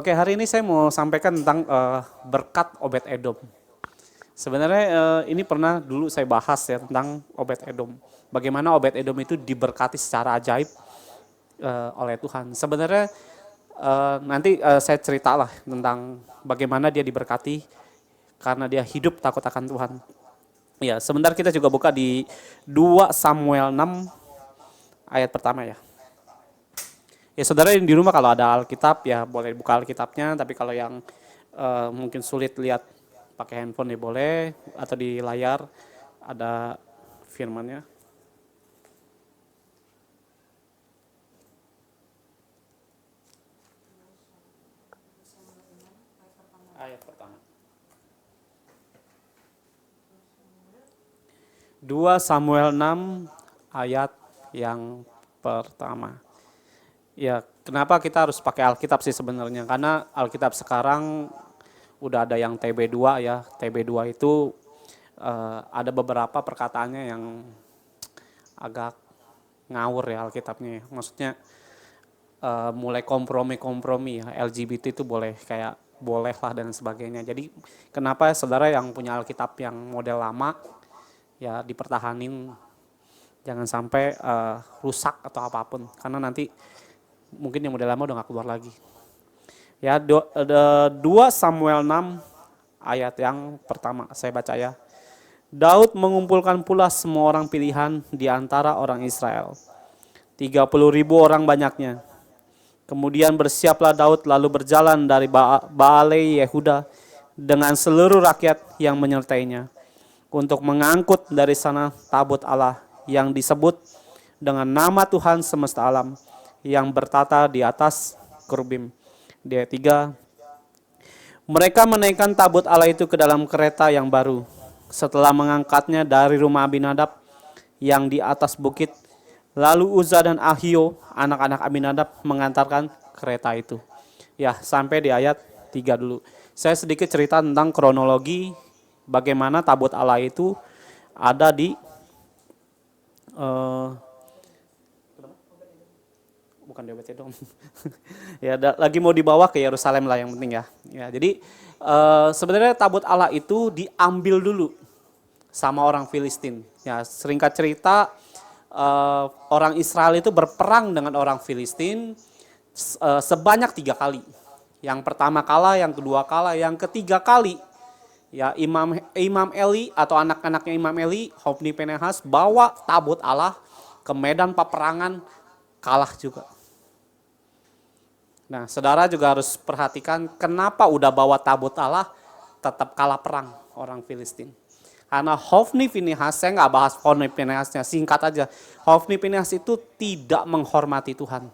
Oke, hari ini saya mau sampaikan tentang berkat Obed-Edom. Sebenarnya ini pernah dulu saya bahas ya tentang Obed-Edom. Bagaimana Obed-Edom itu diberkati secara ajaib oleh Tuhan. Sebenarnya nanti saya ceritalah tentang bagaimana dia diberkati karena dia hidup takut akan Tuhan. Ya, sebentar kita juga buka di 2 Samuel 6 ayat pertama ya. Ya saudara yang di rumah kalau ada Alkitab ya boleh buka Alkitabnya, tapi kalau yang mungkin sulit lihat pakai handphone ya boleh, atau di layar ada firmannya. Ayat pertama. 2 Samuel 6 ayat yang pertama. Ya, kenapa kita harus pakai Alkitab sih sebenarnya? Karena Alkitab sekarang udah ada yang TB2 ya. TB2 itu ada beberapa perkataannya yang agak ngawur ya Alkitabnya. Maksudnya mulai kompromi ya. LGBT itu boleh kayak boleh lah dan sebagainya. Jadi kenapa saudara yang punya Alkitab yang model lama ya dipertahanin, jangan sampai rusak atau apapun. Karena nanti mungkin yang model lama udah gak keluar lagi. Ya, 2 Samuel 6 ayat yang pertama saya baca ya. Daud mengumpulkan pula semua orang pilihan di antara orang Israel. 30.000 orang banyaknya. Kemudian bersiaplah Daud lalu berjalan dari Baale Yehuda dengan seluruh rakyat yang menyertainya untuk mengangkut dari sana tabut Allah yang disebut dengan nama Tuhan semesta alam yang bertata di atas kerubim. Di ayat 3, mereka menaikkan tabut Allah itu ke dalam kereta yang baru setelah mengangkatnya dari rumah Abinadab yang di atas bukit. Lalu Uza dan Ahio, anak-anak Abinadab, mengantarkan kereta itu. Ya, sampai di ayat 3 dulu. Saya sedikit cerita tentang kronologi bagaimana tabut Allah itu ada di bukan di Obed-Edom. Ya, lagi mau dibawa ke Yerusalem lah yang penting ya. Ya, jadi sebenarnya tabut Allah itu diambil dulu sama orang Filistin. Ya, singkat cerita orang Israel itu berperang dengan orang Filistin sebanyak 3 kali. Yang pertama kalah, yang kedua kalah, yang ketiga kali ya Imam Eli atau anak-anaknya Imam Eli, Hofni Pinehas bawa tabut Allah ke medan peperangan, kalah juga. Nah, saudara juga harus perhatikan kenapa udah bawa tabut Allah tetap kalah perang orang Filistin. Karena Hofni Pinehas, saya nggak bahas Hofni Pinehasnya, singkat aja. Hofni Pinehas itu tidak menghormati Tuhan.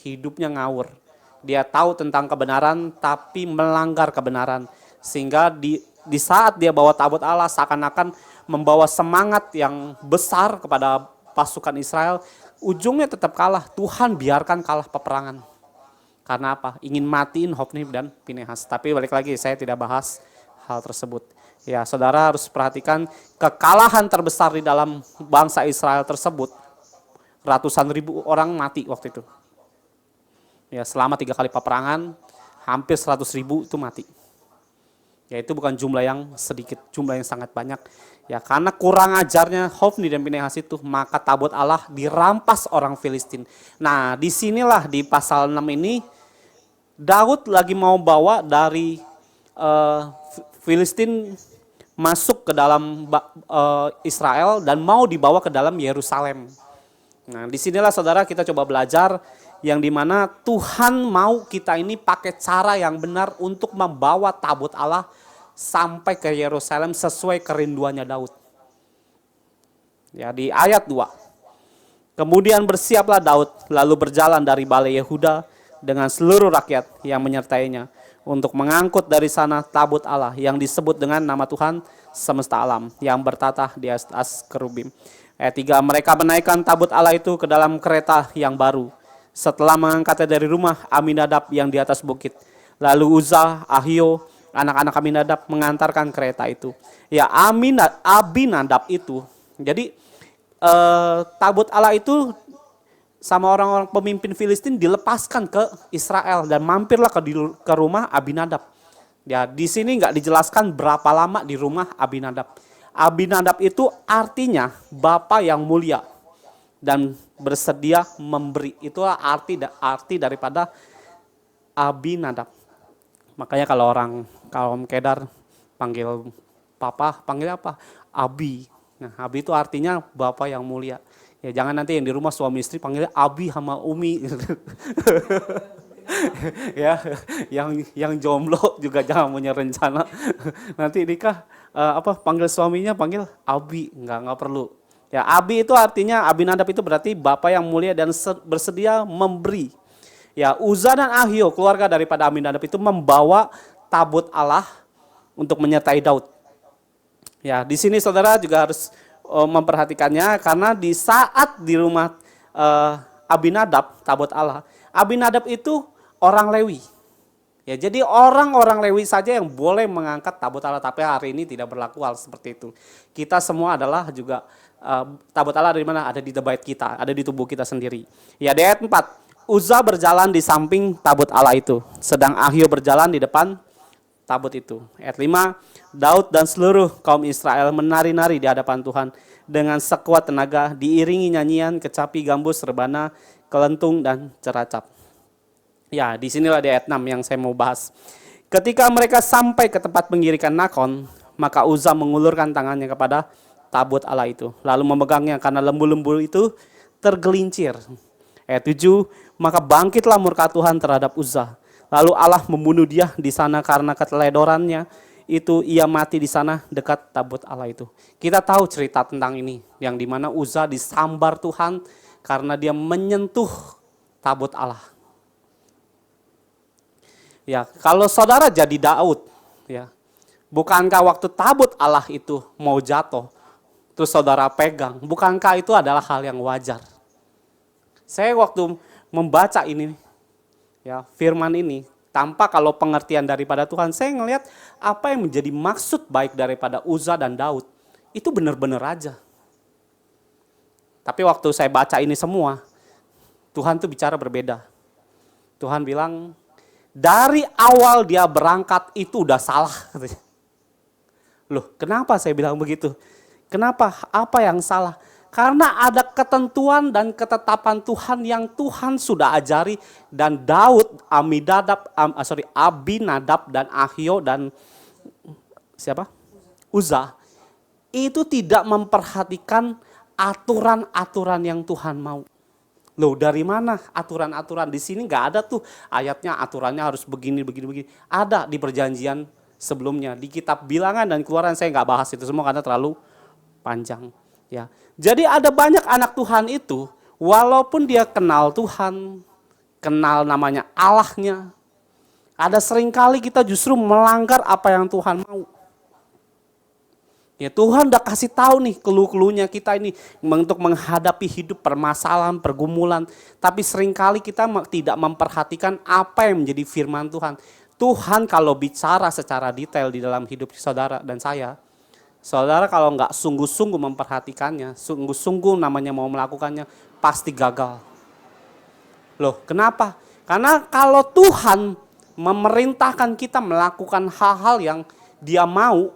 Hidupnya ngawur. Dia tahu tentang kebenaran tapi melanggar kebenaran. Sehingga di saat dia bawa tabut Allah seakan-akan membawa semangat yang besar kepada pasukan Israel, ujungnya tetap kalah. Tuhan biarkan kalah peperangan. Karena apa? Ingin matiin Hofni dan Pinehas. Tapi balik lagi, saya tidak bahas hal tersebut. Ya, saudara harus perhatikan kekalahan terbesar di dalam bangsa Israel tersebut. Ratusan ribu orang mati waktu itu. Ya, selama 3 kali peperangan, hampir 100.000 itu mati. Ya, itu bukan jumlah yang sedikit, jumlah yang sangat banyak. Ya, karena kurang ajarnya Hofni dan Pinehas itu, maka tabut Allah dirampas orang Filistin. Nah, disinilah di pasal 6 ini, Daud lagi mau bawa dari Filistin masuk ke dalam Israel dan mau dibawa ke dalam Yerusalem. Nah, disinilah saudara kita coba belajar yang dimana Tuhan mau kita ini pakai cara yang benar untuk membawa tabut Allah sampai ke Yerusalem sesuai kerinduannya Daud. Ya, di ayat 2. Kemudian bersiaplah Daud lalu berjalan dari Baale Yehuda dengan seluruh rakyat yang menyertainya untuk mengangkut dari sana tabut Allah yang disebut dengan nama Tuhan semesta alam yang bertata di atas kerubim. Ayat 3, mereka menaikkan tabut Allah itu ke dalam kereta yang baru setelah mengangkatnya dari rumah Aminadab yang di atas bukit. Lalu Uza, Ahio, anak-anak Aminadab mengantarkan kereta itu. Ya, Abinadab itu, jadi tabut Allah itu sama orang-orang pemimpin Filistin dilepaskan ke Israel dan mampirlah ke rumah Abinadab. Ya, di sini nggak dijelaskan berapa lama di rumah Abinadab. Abinadab itu artinya Bapa yang mulia dan bersedia memberi. Itulah arti daripada Abinadab. Makanya kalau orang kaum Kedar panggil papa, panggil apa? Abi. Nah, Abi itu artinya Bapa yang mulia. Ya jangan nanti yang di rumah suami istri panggilnya Abi sama Umi. Ya, yang jomblo juga jangan punya rencana nanti nikah panggil suaminya panggil Abi, nggak perlu. Ya, Abi itu artinya Abinadab itu berarti Bapa yang mulia dan bersedia memberi. Ya, Uza dan Ahio keluarga daripada Abinadab itu membawa tabut Allah untuk menyertai Daud. Ya, di sini saudara juga harus memperhatikannya karena di saat di rumah Abinadab tabut Allah, Abinadab itu orang Lewi. Ya, jadi orang-orang Lewi saja yang boleh mengangkat tabut Allah, tapi hari ini tidak berlaku hal seperti itu. Kita semua adalah juga tabut Allah dari mana? Ada di bait kita, ada di tubuh kita sendiri. Ya, di ayat 4, Uza berjalan di samping tabut Allah itu, sedang Ahio berjalan di depan tabut itu. Ayat 5, Daud dan seluruh kaum Israel menari-nari di hadapan Tuhan dengan sekuat tenaga, diiringi nyanyian, kecapi, gambus, rebana, kelentung, dan ceracap. Ya, disinilah di ayat 6 yang saya mau bahas. Ketika mereka sampai ke tempat pengirikan Nakon, maka Uza mengulurkan tangannya kepada tabut Allah itu, lalu memegangnya karena lembu-lembu itu tergelincir. Ayat 7, maka bangkitlah murka Tuhan terhadap Uza. Lalu Allah membunuh dia di sana karena keteledorannya itu ia mati di sana dekat tabut Allah itu. Kita tahu cerita tentang ini yang dimana Uza disambar Tuhan karena dia menyentuh tabut Allah. Ya, kalau saudara jadi Daud, ya, bukankah waktu tabut Allah itu mau jatuh, terus saudara pegang, bukankah itu adalah hal yang wajar? Saya waktu membaca ini, ya, firman ini, tanpa kalau pengertian daripada Tuhan, saya ngelihat apa yang menjadi maksud baik daripada Uza dan Daud, itu benar-benar aja. Tapi waktu saya baca ini semua, Tuhan tuh bicara berbeda. Tuhan bilang, dari awal dia berangkat itu udah salah. Loh, kenapa saya bilang begitu? Kenapa? Apa yang salah? Karena ada ketentuan dan ketetapan Tuhan yang Tuhan sudah ajari, dan Daud, Abinadab dan Ahio dan siapa? Uza itu tidak memperhatikan aturan-aturan yang Tuhan mau. Loh, dari mana aturan-aturan? Di sini nggak ada tuh ayatnya aturannya harus begini. Ada di perjanjian sebelumnya, di kitab Bilangan dan Keluaran. Saya nggak bahas itu semua karena terlalu panjang. Ya, jadi ada banyak anak Tuhan itu, walaupun dia kenal Tuhan, kenal namanya Allahnya, ada seringkali kita justru melanggar apa yang Tuhan mau. Ya, Tuhan udah kasih tahu nih clue-cluenya kita ini untuk menghadapi hidup permasalahan, pergumulan. Tapi seringkali kita tidak memperhatikan apa yang menjadi firman Tuhan. Tuhan kalau bicara secara detail di dalam hidup saudara dan saya, saudara kalau nggak sungguh-sungguh memperhatikannya, sungguh-sungguh namanya mau melakukannya, pasti gagal. Loh, kenapa? Karena kalau Tuhan memerintahkan kita melakukan hal-hal yang Dia mau,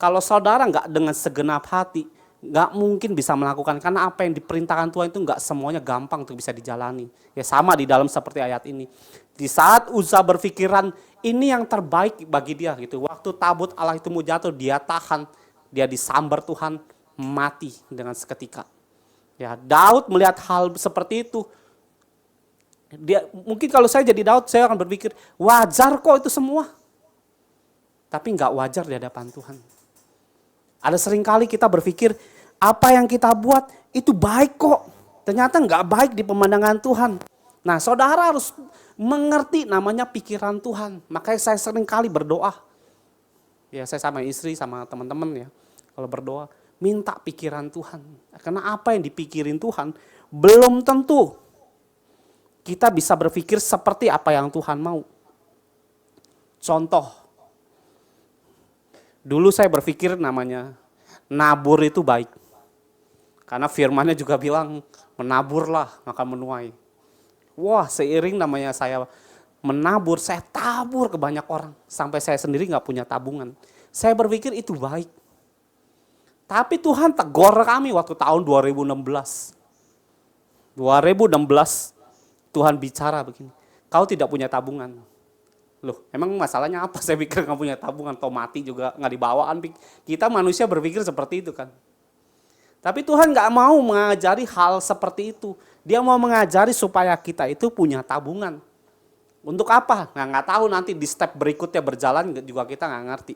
kalau saudara nggak dengan segenap hati, nggak mungkin bisa melakukan. Karena apa yang diperintahkan Tuhan itu nggak semuanya gampang untuk bisa dijalani. Ya, sama di dalam seperti ayat ini. Di saat Uza berpikiran ini yang terbaik bagi dia gitu. Waktu tabut Allah itu mau jatuh, dia tahan, dia disambar Tuhan, mati dengan seketika. Ya, Daud melihat hal seperti itu. Dia mungkin kalau saya jadi Daud, saya akan berpikir wajar kok itu semua. Tapi nggak wajar di hadapan Tuhan. Ada seringkali kita berpikir apa yang kita buat itu baik kok. Ternyata nggak baik di pemandangan Tuhan. Nah, saudara harus mengerti namanya pikiran Tuhan. Makanya saya seringkali berdoa. Ya, saya sama istri, sama teman-teman ya. Kalau berdoa, minta pikiran Tuhan. Karena apa yang dipikirin Tuhan belum tentu kita bisa berpikir seperti apa yang Tuhan mau. Contoh. Dulu saya berpikir namanya nabur itu baik. Karena firman-Nya juga bilang, menaburlah maka menuai. Wah, seiring namanya saya menabur, saya tabur ke banyak orang. Sampai saya sendiri gak punya tabungan. Saya berpikir itu baik. Tapi Tuhan tegur kami waktu tahun 2016. 2016 Tuhan bicara begini, kau tidak punya tabungan. Loh, emang masalahnya apa? Saya pikir gak punya tabungan, toh mati juga gak dibawaan. Kita manusia berpikir seperti itu kan. Tapi Tuhan gak mau mengajari hal seperti itu. Dia mau mengajari supaya kita itu punya tabungan. Untuk apa? Nggak tahu nanti di step berikutnya berjalan juga kita nggak ngerti.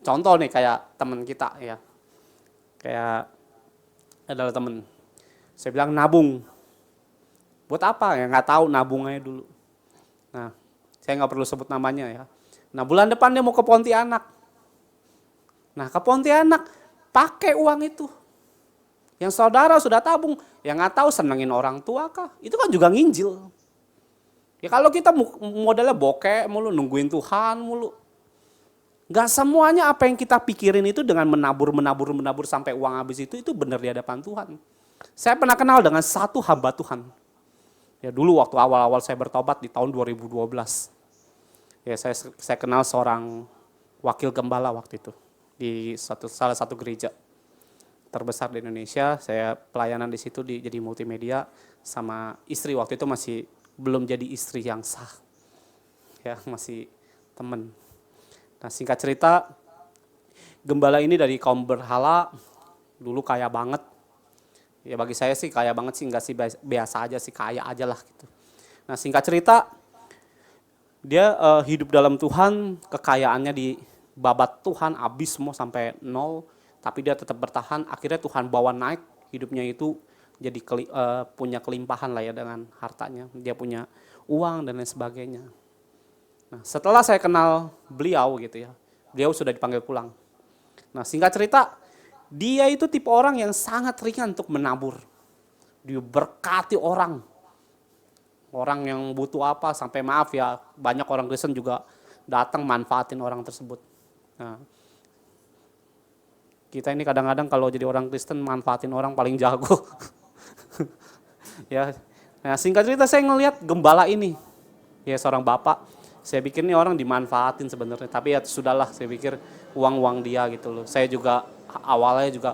Contoh nih kayak teman kita ya. Kayak adalah teman. Saya bilang nabung. Buat apa ya? Nggak tahu nabungnya dulu. Nah, saya nggak perlu sebut namanya ya. Nah, bulan depan dia mau ke Pontianak. Nah, ke Pontianak pakai uang itu. Yang saudara sudah tabung, yang nggak tahu senengin orang tua kah? Itu kan juga nginjil. Ya kalau kita modelnya bokeh mulu, nungguin Tuhan mulu. Gak semuanya apa yang kita pikirin itu dengan menabur sampai uang habis itu benar di hadapan Tuhan. Saya pernah kenal dengan satu hamba Tuhan. Ya dulu waktu awal-awal saya bertobat di tahun 2012. Ya saya kenal seorang wakil gembala waktu itu di salah satu gereja terbesar di Indonesia. Saya pelayanan di situ jadi multimedia sama istri waktu itu masih belum jadi istri yang sah. Ya, masih teman. Nah, singkat cerita, gembala ini dari kaum berhala, dulu kaya banget. Ya bagi saya sih kaya banget sih, enggak sih biasa aja sih, kaya aja lah gitu. Nah, singkat cerita, dia hidup dalam Tuhan, kekayaannya dibabat Tuhan, habis semua sampai nol. Tapi dia tetap bertahan, akhirnya Tuhan bawa naik, hidupnya itu jadi punya kelimpahan lah ya dengan hartanya. Dia punya uang dan lain sebagainya. Nah, setelah saya kenal beliau gitu ya, beliau sudah dipanggil pulang. Nah, singkat cerita, dia itu tipe orang yang sangat ringan untuk menabur. Dia berkati orang. Orang yang butuh apa, sampai maaf ya, banyak orang Kristen juga datang manfaatin orang tersebut. Nah, kita ini kadang-kadang kalau jadi orang Kristen manfaatin orang paling jago. Ya, nah singkat cerita saya ngelihat gembala ini, ya seorang bapak. Saya pikir ini orang dimanfaatin sebenarnya, tapi ya sudahlah. Saya pikir uang dia gitu loh. Saya juga awalnya juga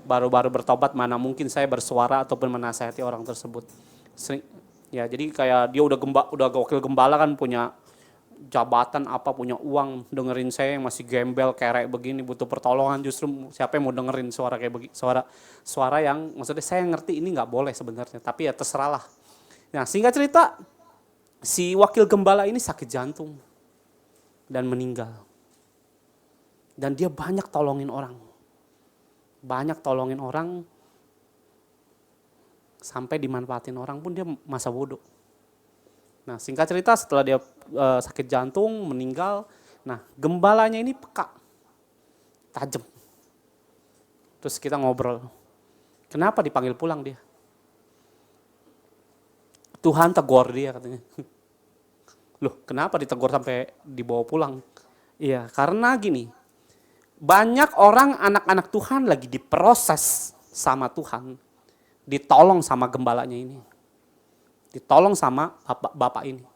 baru-baru bertobat, mana mungkin saya bersuara ataupun menasihati orang tersebut. Ya jadi kayak dia udah wakil gembala kan, punya jabatan apa, punya uang, dengerin saya yang masih gembel kerek begini butuh pertolongan, justru siapa yang mau dengerin suara kayak begini, suara yang maksudnya saya ngerti ini nggak boleh sebenarnya, tapi ya terserah lah. Nah singkat cerita, si wakil gembala ini sakit jantung dan meninggal, dan dia banyak tolongin orang sampai dimanfaatin orang pun dia masa bodoh. Nah singkat cerita setelah dia sakit jantung, meninggal, nah gembalanya ini peka, tajam. Terus kita ngobrol, kenapa dipanggil pulang dia? Tuhan tegur dia katanya. Loh kenapa ditegur sampai dibawa pulang? Iya karena gini, banyak orang anak-anak Tuhan lagi diproses sama Tuhan, ditolong sama gembalanya ini. Ditolong sama bapak ini.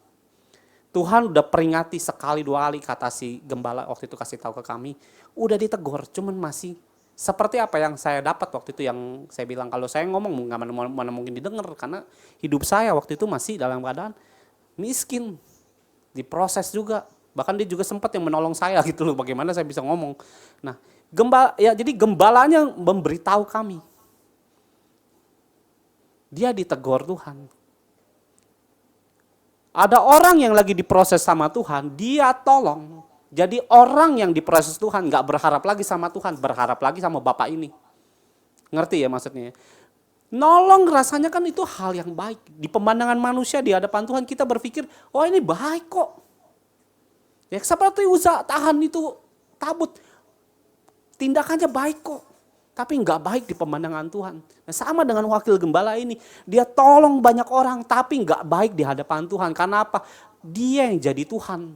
Tuhan udah peringati sekali dua kali, kata si gembala waktu itu kasih tahu ke kami. Udah ditegur, cuman masih seperti apa yang saya dapat waktu itu, yang saya bilang kalau saya ngomong nggak mana mungkin didengar, karena hidup saya waktu itu masih dalam keadaan miskin, diproses juga. Bahkan dia juga sempat yang menolong saya gitu loh, bagaimana saya bisa ngomong. Nah, jadi gembalanya memberitahu kami. Dia ditegur Tuhan. Ada orang yang lagi diproses sama Tuhan, dia tolong. Jadi orang yang diproses Tuhan gak berharap lagi sama Tuhan, berharap lagi sama Bapak ini. Ngerti ya maksudnya? Nolong rasanya kan itu hal yang baik. Di pemandangan manusia di hadapan Tuhan kita berpikir, oh ini baik kok. Ya seperti Uza tahan itu tabut, tindakannya baik kok. Tapi nggak baik di pemandangan Tuhan. Nah, sama dengan wakil gembala ini, dia tolong banyak orang, tapi nggak baik di hadapan Tuhan. Karena apa? Dia yang jadi Tuhan.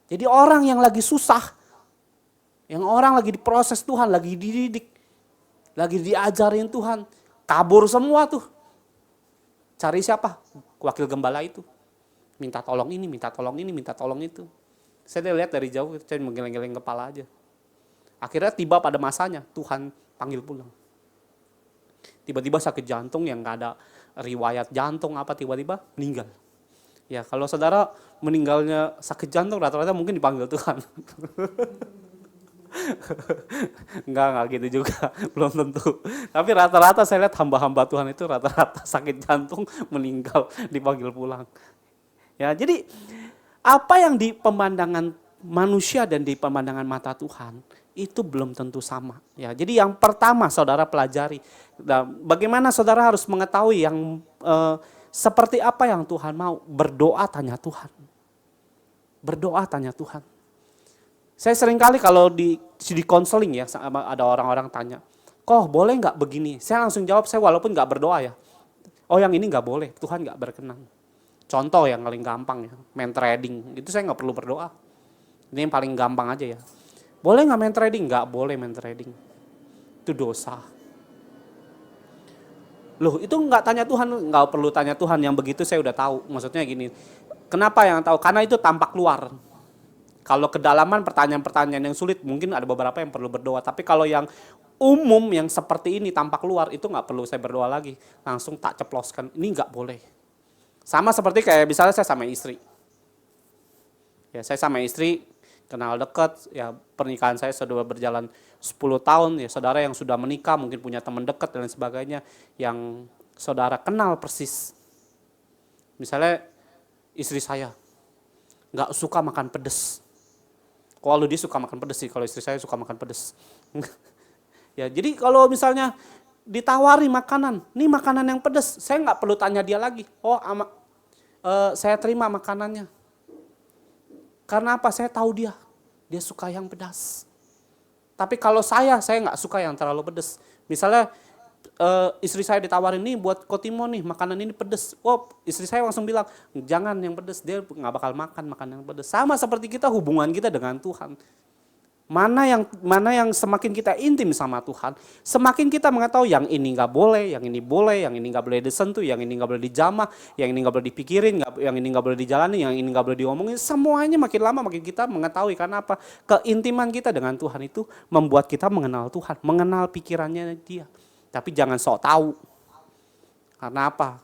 Jadi orang yang lagi susah, yang orang lagi diproses Tuhan, lagi dididik, Lagi diajarin Tuhan, kabur semua tuh. Cari siapa? Wakil gembala itu. Minta tolong ini, minta tolong ini, minta tolong itu. Saya lihat dari jauh, saya menggeleng-geleng kepala aja. Akhirnya tiba pada masanya, Tuhan panggil pulang. Tiba-tiba sakit jantung yang gak ada riwayat jantung apa, tiba-tiba meninggal. Ya kalau saudara meninggalnya sakit jantung rata-rata mungkin dipanggil Tuhan. Enggak gitu juga, belum tentu. Tapi rata-rata saya lihat hamba-hamba Tuhan itu rata-rata sakit jantung meninggal dipanggil pulang. Ya, jadi apa yang di pemandangan manusia dan di pemandangan mata Tuhan itu belum tentu sama. Ya, jadi yang pertama saudara pelajari, bagaimana saudara harus mengetahui yang seperti apa yang Tuhan mau. Berdoa tanya Tuhan. Berdoa tanya Tuhan. Saya seringkali kalau di konseling ya, ada orang-orang tanya, kok boleh nggak begini? Saya langsung jawab, saya walaupun nggak berdoa ya, oh yang ini nggak boleh, Tuhan nggak berkenan. Contoh yang paling gampang ya, main trading, itu saya nggak perlu berdoa. Ini yang paling gampang aja ya. Boleh nggak main trading? Nggak boleh main trading. Itu dosa. Loh itu nggak tanya Tuhan, nggak perlu tanya Tuhan, yang begitu saya udah tahu. Maksudnya gini, kenapa yang tahu? Karena itu tampak luar. Kalau kedalaman pertanyaan-pertanyaan yang sulit mungkin ada beberapa yang perlu berdoa. Tapi kalau yang umum yang seperti ini tampak luar itu nggak perlu saya berdoa lagi. Langsung tak ceploskan, ini nggak boleh. Sama seperti kayak misalnya saya sama istri. Ya saya sama istri kenal dekat, ya pernikahan saya sudah berjalan 10 tahun. Ya saudara yang sudah menikah mungkin punya teman dekat dan sebagainya yang saudara kenal persis. Misalnya istri saya nggak suka makan pedas. Kalau dia suka makan pedas sih, kalau istri saya suka makan pedas. Ya, jadi kalau misalnya ditawari makanan, nih makanan yang pedas, saya nggak perlu tanya dia lagi. Oh, saya terima makanannya. Karena apa? Saya tahu dia suka yang pedas. Tapi kalau saya nggak suka yang terlalu pedas. Misalnya istri saya ditawarin nih buat Kotimo nih makanan ini pedes. Oh, istri saya langsung bilang jangan yang pedes, dia nggak bakal makan yang pedes. Sama seperti kita hubungan kita dengan Tuhan. Mana yang semakin kita intim sama Tuhan, semakin kita mengetahui yang ini nggak boleh, yang ini boleh, yang ini nggak boleh disentuh, yang ini nggak boleh dijamah, yang ini nggak boleh dipikirin, yang ini nggak boleh dijalani, yang ini nggak boleh diomongin. Semuanya makin lama makin kita mengetahui. Karena apa? Keintiman kita dengan Tuhan itu membuat kita mengenal Tuhan, mengenal pikirannya Dia. Tapi jangan sok tahu. Karena apa?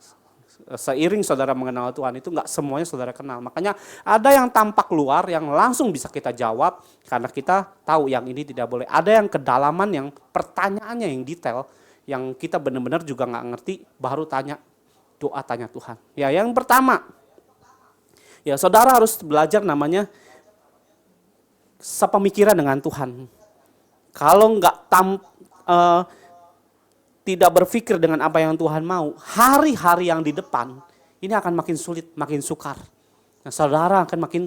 Seiring saudara mengenal Tuhan itu nggak semuanya saudara kenal. Makanya ada yang tampak luar yang langsung bisa kita jawab karena kita tahu yang ini tidak boleh. Ada yang kedalaman yang pertanyaannya yang detail yang kita benar-benar juga nggak ngerti, baru doa tanya Tuhan. Ya yang pertama, ya saudara harus belajar namanya sepemikiran dengan Tuhan. Kalau nggak tidak berpikir dengan apa yang Tuhan mau, hari-hari yang di depan ini akan makin sulit, makin sukar. Nah, saudara akan makin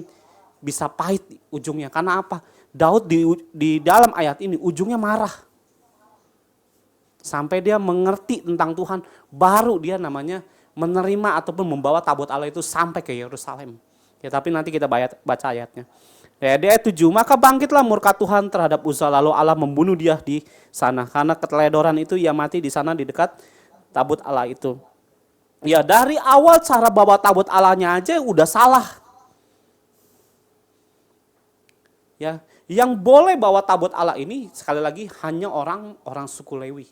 bisa pahit ujungnya. Karena apa? Daud di dalam ayat ini ujungnya marah. Sampai dia mengerti tentang Tuhan, baru dia namanya menerima ataupun membawa tabut Allah itu sampai ke Yerusalem. Ya, tapi nanti kita baca ayatnya. Ya, di ayat 7, maka bangkitlah murka Tuhan terhadap Uzza, lalu Allah membunuh dia di sana. Karena keteledoran itu ia mati di sana di dekat tabut Allah itu. Ya dari awal cara bawa tabut Allahnya aja udah salah. Ya, yang boleh bawa tabut Allah ini sekali lagi hanya orang suku Lewi.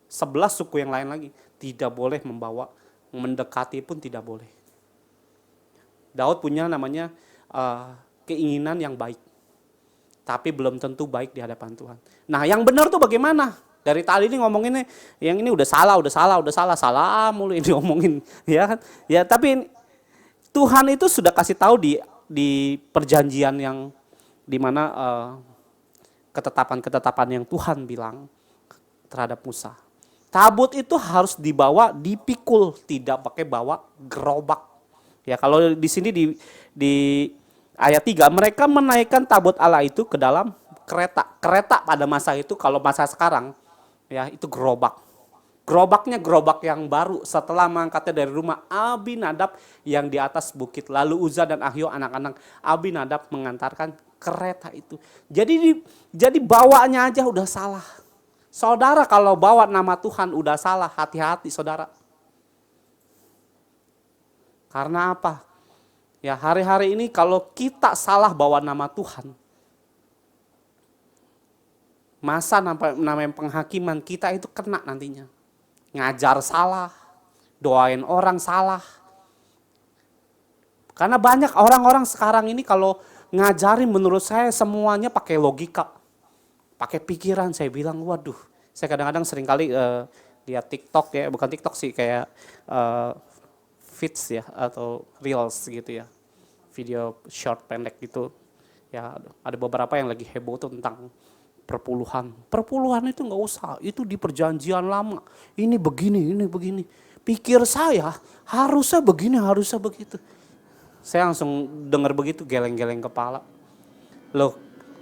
11 suku yang lain lagi tidak boleh membawa, mendekati pun tidak boleh. Daud punya namanya keinginan yang baik, tapi belum tentu baik di hadapan Tuhan. Nah yang benar tuh bagaimana? Dari tadi ini ngomonginnya, yang ini udah salah mulu ini ngomongin, ya kan? Ya tapi Tuhan itu sudah kasih tahu di perjanjian yang dimana ketetapan yang Tuhan bilang terhadap Musa. Tabut itu harus dibawa dipikul, tidak pakai bawa gerobak. Ya kalau di sini di ayat 3, mereka menaikkan tabut Allah itu ke dalam kereta. Kereta pada masa itu, kalau masa sekarang, ya itu gerobak. Gerobaknya gerobak yang baru setelah mengangkatnya dari rumah Abinadab yang di atas bukit. Lalu Uzza dan Ahio anak-anak Abinadab mengantarkan kereta itu. Jadi bawaannya aja udah salah. Saudara kalau bawa nama Tuhan udah salah, hati-hati saudara. Karena apa? Ya hari-hari ini kalau kita salah bawa nama Tuhan, masa namanya penghakiman kita itu kena nantinya. Ngajar salah, doain orang salah. Karena banyak orang-orang sekarang ini kalau ngajarin menurut saya semuanya pakai logika. Pakai pikiran. Saya bilang waduh, saya kadang-kadang sering kali lihat TikTok ya, bukan TikTok sih, kayak feeds ya atau reels gitu ya. Video short pendek gitu. Ya ada beberapa yang lagi heboh tuh tentang perpuluhan. Perpuluhan itu nggak usah, itu di perjanjian lama. Ini begini. Pikir saya harusnya begini, harusnya begitu. Saya langsung dengar begitu, geleng-geleng kepala. Loh,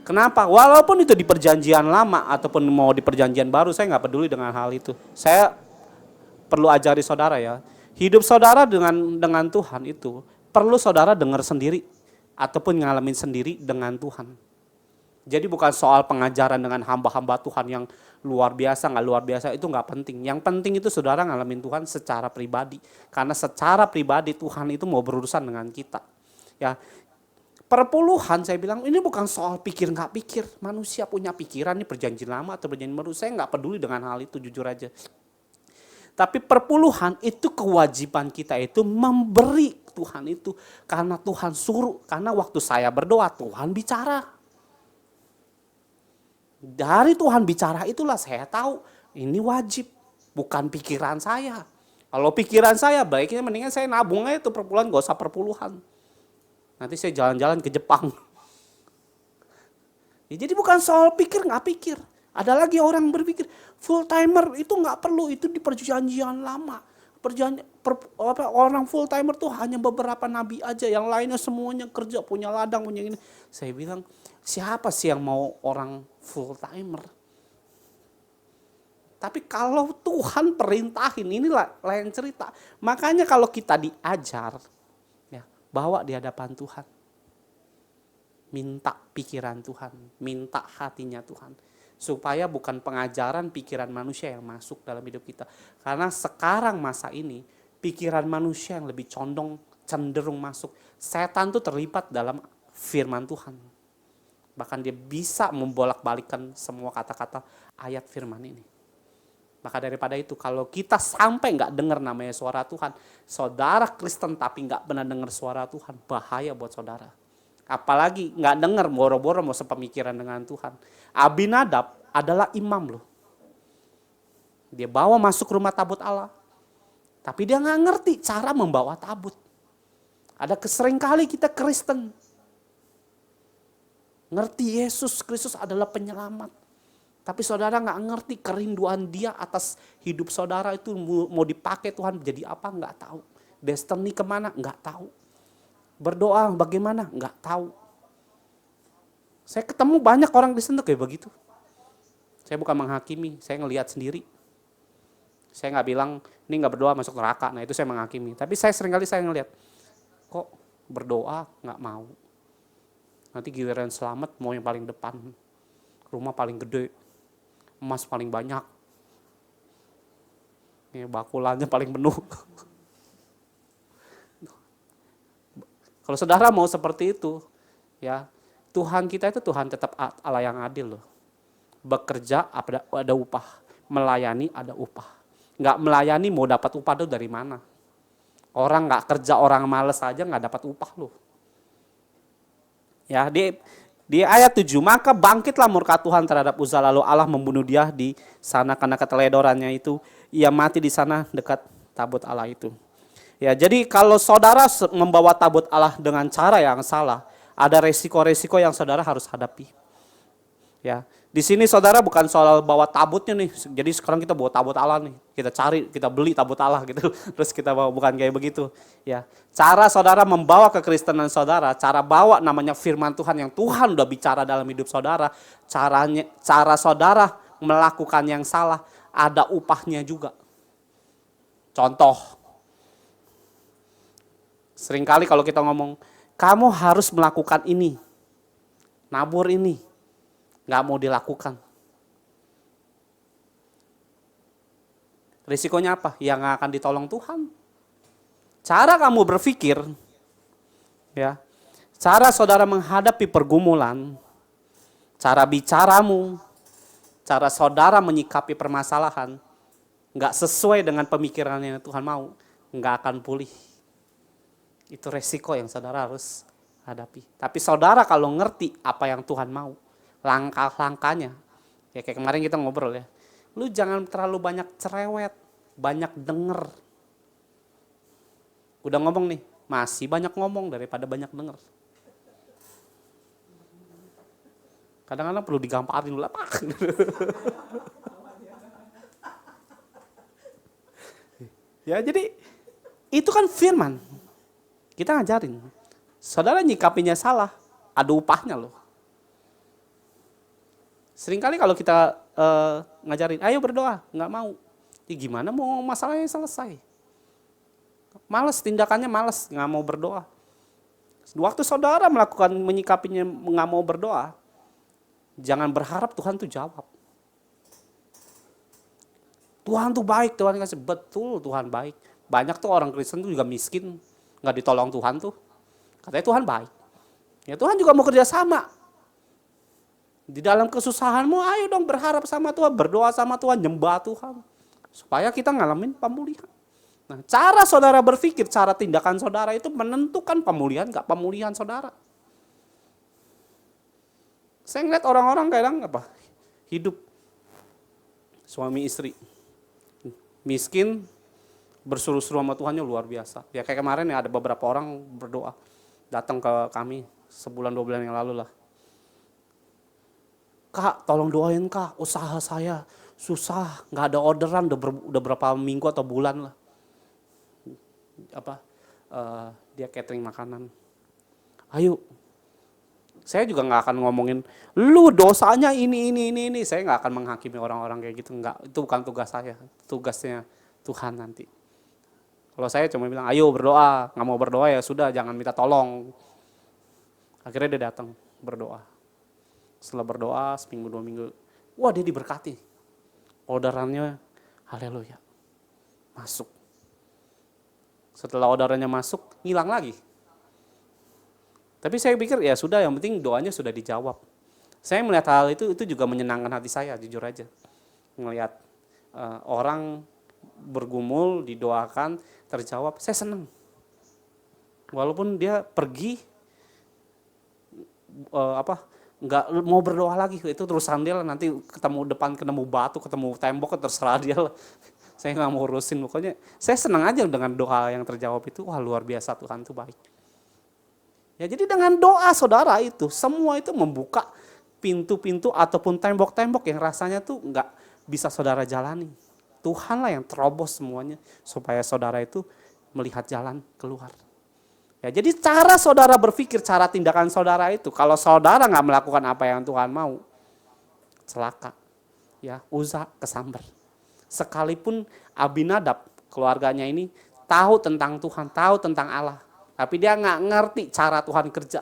kenapa? Walaupun itu di perjanjian lama ataupun mau di perjanjian baru, saya nggak peduli dengan hal itu. Saya perlu ajari saudara ya, hidup saudara dengan Tuhan itu perlu saudara dengar sendiri ataupun ngalamin sendiri dengan Tuhan. Jadi bukan soal pengajaran dengan hamba-hamba Tuhan yang luar biasa, nggak luar biasa, itu nggak penting. Yang penting itu saudara ngalamin Tuhan secara pribadi. Karena secara pribadi Tuhan itu mau berurusan dengan kita. Ya, perpuluhan saya bilang ini bukan soal pikir nggak pikir. Manusia punya pikiran, ini perjanjian lama atau perjanjian baru. Saya nggak peduli dengan hal itu, jujur aja. Tapi perpuluhan itu kewajiban kita itu memberi Tuhan itu. Karena Tuhan suruh, karena waktu saya berdoa Tuhan bicara. Dari Tuhan bicara itulah saya tahu ini wajib, bukan pikiran saya. Kalau pikiran saya baiknya mendingan saya nabung aja tuh perpuluhan, gak usah perpuluhan. Nanti saya jalan-jalan ke Jepang. Ya, jadi bukan soal pikir nggak pikir. Ada lagi orang berpikir full timer itu nggak perlu, itu di perjanjian lama. Orang full timer tuh hanya beberapa nabi aja, yang lainnya semuanya kerja, punya ladang, punya ini. Saya bilang siapa sih yang mau orang full timer? Tapi kalau Tuhan perintahin, inilah lain cerita. Makanya kalau kita diajar, ya, bawa di hadapan Tuhan. Minta pikiran Tuhan, minta hatinya Tuhan. Supaya bukan pengajaran pikiran manusia yang masuk dalam hidup kita. Karena sekarang masa ini, pikiran manusia yang lebih cenderung masuk. Setan tuh terlibat dalam firman Tuhan. Bahkan dia bisa membolak-balikan semua kata-kata ayat firman ini. Maka daripada itu, kalau kita sampai nggak dengar namanya suara Tuhan, saudara Kristen tapi nggak pernah dengar suara Tuhan, bahaya buat saudara. Apalagi nggak dengar, boro-boro mau sepemikiran dengan Tuhan. Abinadab adalah imam loh. Dia bawa masuk rumah tabut Allah. Tapi dia nggak ngerti cara membawa tabut. Ada seringkali kita Kristen ngerti Yesus Kristus adalah penyelamat. Tapi saudara nggak ngerti kerinduan dia atas hidup saudara itu mau dipakai Tuhan jadi apa nggak tahu. Destiny kemana nggak tahu. Berdoa bagaimana nggak tahu. Saya ketemu banyak orang Kristen tuh kayak begitu. Saya bukan menghakimi, saya ngelihat sendiri. Saya nggak bilang ini nggak berdoa masuk neraka, nah itu saya menghakimi. Tapi saya seringkali saya ngelihat kok berdoa nggak mau. Nanti giliran selamat mau yang paling depan, rumah paling gede, emas paling banyak, bakulannya paling penuh. Kalau saudara mau seperti itu, ya Tuhan kita itu Tuhan tetap Allah yang adil loh. Bekerja ada upah, melayani ada upah. Nggak melayani mau dapat upah itu dari mana? Orang nggak kerja, orang males aja nggak dapat upah loh. Ya, di ayat 7, maka bangkitlah murka Tuhan terhadap Uzza, lalu Allah membunuh dia di sana karena keteledorannya itu. Ia mati di sana dekat tabut Allah itu. Ya, jadi kalau saudara membawa tabut Allah dengan cara yang salah, ada resiko-resiko yang saudara harus hadapi. Ya, di sini saudara bukan soal bawa tabutnya nih. Jadi sekarang kita bawa tabut Allah nih. Kita cari, kita beli tabut Allah gitu. Terus kita bawa, bukan kayak begitu. Ya, cara saudara membawa kekristenan saudara, cara bawa namanya firman Tuhan yang Tuhan udah bicara dalam hidup saudara, cara saudara melakukan yang salah ada upahnya juga. Contoh, seringkali kalau kita ngomong, kamu harus melakukan ini, nabur ini, nggak mau dilakukan. Risikonya apa? Yang akan ditolong Tuhan. Cara kamu berpikir, ya, cara saudara menghadapi pergumulan, cara bicaramu, cara saudara menyikapi permasalahan, nggak sesuai dengan pemikiran yang Tuhan mau, nggak akan pulih. Itu resiko yang saudara harus hadapi. Tapi saudara kalau ngerti apa yang Tuhan mau, langkah-langkahnya, ya kayak kemarin kita ngobrol ya, lu jangan terlalu banyak cerewet, banyak denger. Udah ngomong nih, masih banyak ngomong daripada banyak denger. Kadang-kadang perlu digamparin dulu apa. Ya jadi itu kan firman. Kita ngajarin. Saudara nyikapinya salah, ada upahnya loh. Seringkali kalau kita ngajarin, ayo berdoa, nggak mau. Ya gimana mau masalahnya selesai? Males, tindakannya males, nggak mau berdoa. Waktu saudara melakukan menyikapinya nggak mau berdoa, jangan berharap Tuhan tuh jawab. Tuhan tuh baik, Tuhan kasih, betul Tuhan baik. Banyak tuh orang Kristen tuh juga miskin, nggak ditolong Tuhan tuh. Katanya Tuhan baik. Ya Tuhan juga mau kerja sama. Di dalam kesusahanmu, ayo dong berharap sama Tuhan, berdoa sama Tuhan, nyembah Tuhan. Supaya kita ngalamin pemulihan. Nah, cara saudara berpikir, cara tindakan saudara itu menentukan pemulihan, gak pemulihan saudara. Saya ngeliat orang-orang kadang hidup suami istri, miskin, berseru-seru sama Tuhannya luar biasa. Ya kayak kemarin ya ada beberapa orang berdoa, datang ke kami sebulan 2 bulan yang lalu lah. Kak, tolong doain Kak, usaha saya susah, gak ada orderan, udah berapa minggu atau bulan lah. Dia catering makanan. Ayo, saya juga nggak akan ngomongin lu dosanya ini. Saya nggak akan menghakimi orang-orang kayak gitu, nggak. Itu bukan tugas saya, tugasnya Tuhan nanti. Kalau saya cuma bilang, ayo berdoa, nggak mau berdoa ya sudah, jangan minta tolong. Akhirnya dia datang berdoa. Setelah berdoa seminggu 2 minggu, wah dia diberkati. Orderannya, haleluya, masuk. Setelah orderannya masuk, hilang lagi. Tapi saya pikir ya sudah, yang penting doanya sudah dijawab. Saya melihat hal itu juga menyenangkan hati saya, jujur aja. Melihat orang bergumul, didoakan, terjawab, saya senang. Walaupun dia pergi, nggak mau berdoa lagi, itu terusan dia lah, nanti ketemu batu, ketemu tembok, terserah dia lah. Saya nggak mau urusin, pokoknya saya senang aja dengan doa yang terjawab itu, wah luar biasa Tuhan itu baik. Ya jadi dengan doa saudara itu, semua itu membuka pintu-pintu ataupun tembok-tembok yang rasanya tuh nggak bisa saudara jalani. Tuhanlah yang terobos semuanya, supaya saudara itu melihat jalan keluar. Ya jadi cara saudara berpikir, cara tindakan saudara itu, kalau saudara nggak melakukan apa yang Tuhan mau, celaka. Ya, Uza kesambar. Sekalipun Abinadab, keluarganya ini, tahu tentang Tuhan, tahu tentang Allah. Tapi dia nggak ngerti cara Tuhan kerja.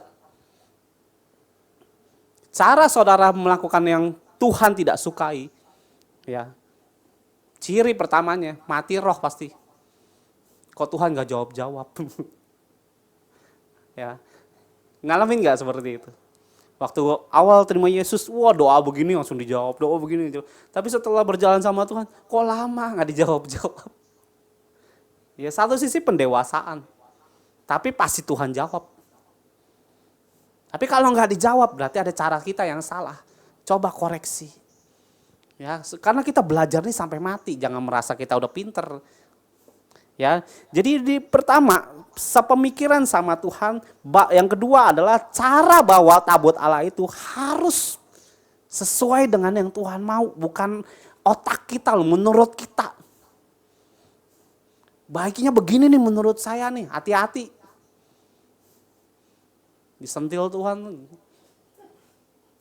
Cara saudara melakukan yang Tuhan tidak sukai, ya, ciri pertamanya, mati roh pasti. Kok Tuhan nggak jawab-jawab? Ya, ngalamin nggak seperti itu? Waktu awal terima Yesus, wah doa begini langsung dijawab, doa begini. Tapi setelah berjalan sama Tuhan, kok lama nggak dijawab-jawab. Ya satu sisi pendewasaan, tapi pasti Tuhan jawab. Tapi kalau nggak dijawab, berarti ada cara kita yang salah. Coba koreksi. Ya, karena kita belajar nih sampai mati, jangan merasa kita udah pinter. Ya, jadi pertama, sepemikiran sama Tuhan. Yang kedua adalah cara bawa tabut Allah itu harus sesuai dengan yang Tuhan mau, bukan otak kita loh, menurut kita. Baiknya begini nih menurut saya nih, hati-hati. Disentil Tuhan,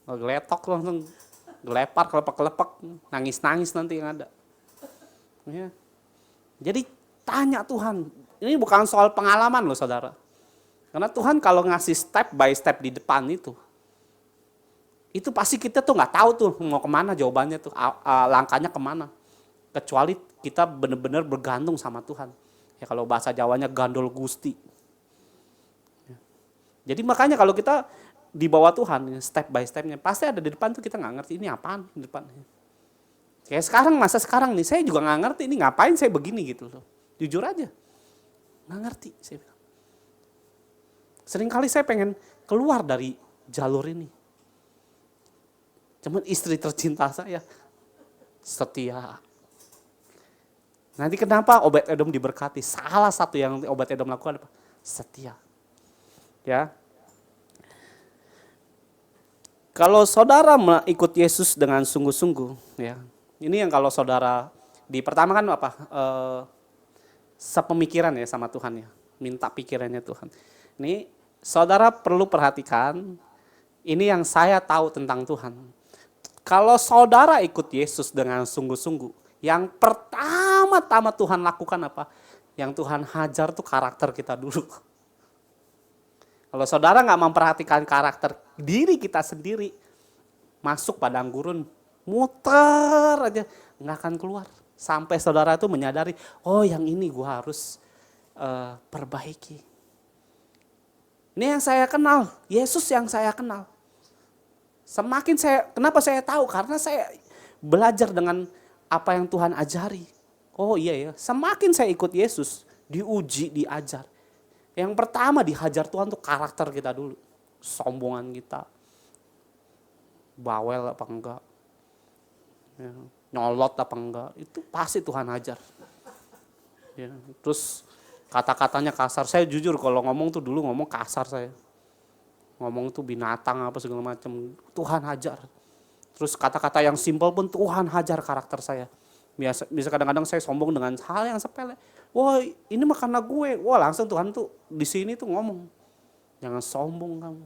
ngeletok langsung, gelepar, kelepek-kelepek, nangis-nangis nanti yang ada. Ya. Jadi tanya Tuhan, ini bukan soal pengalaman loh saudara. Karena Tuhan kalau ngasih step by step di depan itu pasti kita tuh nggak tahu tuh mau kemana jawabannya tuh, langkahnya kemana. kecuali kita benar-benar bergantung sama Tuhan. Ya kalau bahasa Jawanya gandol gusti. Jadi makanya kalau kita di bawah Tuhan, step by stepnya, pasti ada di depan tuh kita nggak ngerti ini apaan di depan. Kayak sekarang, masa sekarang nih, saya juga nggak ngerti ini ngapain saya begini gitu loh. Jujur aja, nggak ngerti. Saya bilang. Seringkali saya pengen keluar dari jalur ini. Cuman istri tercinta saya setia. Nanti kenapa Obed-Edom diberkati? Salah satu yang Obed-Edom lakukan apa? Setia. Ya. Kalau saudara ikut Yesus dengan sungguh-sungguh, ya. Ini yang kalau saudara di pertama kan apa? Sepemikiran ya sama Tuhan ya. Minta pikirannya Tuhan. Ini saudara perlu perhatikan, ini yang saya tahu tentang Tuhan. Kalau saudara ikut Yesus dengan sungguh-sungguh, yang pertama-tama Tuhan lakukan apa? Yang Tuhan hajar tuh karakter kita dulu. Kalau saudara nggak memperhatikan karakter diri kita sendiri, masuk padang gurun, muter aja, nggak akan keluar. Sampai saudara itu menyadari, oh yang ini gue harus perbaiki. Ini yang saya kenal, Yesus yang saya kenal. Semakin kenapa saya tahu? Karena saya belajar dengan apa yang Tuhan ajari. Oh iya ya, semakin saya ikut Yesus, diuji, diajar. Yang pertama dihajar Tuhan tuh karakter kita dulu. Sombongan kita. Bawel apa enggak. Ya, nyolot apa enggak. Itu pasti Tuhan ajar. Ya, terus kata-katanya kasar. Saya jujur kalau ngomong tuh dulu ngomong kasar saya. Ngomong tuh binatang apa segala macam. Tuhan hajar. Terus kata-kata yang simpel pun Tuhan hajar karakter saya. Bisa kadang-kadang saya sombong dengan hal yang sepele. Wah ini mah karena gue. Wah langsung Tuhan tuh di sini tuh ngomong. Jangan sombong kamu.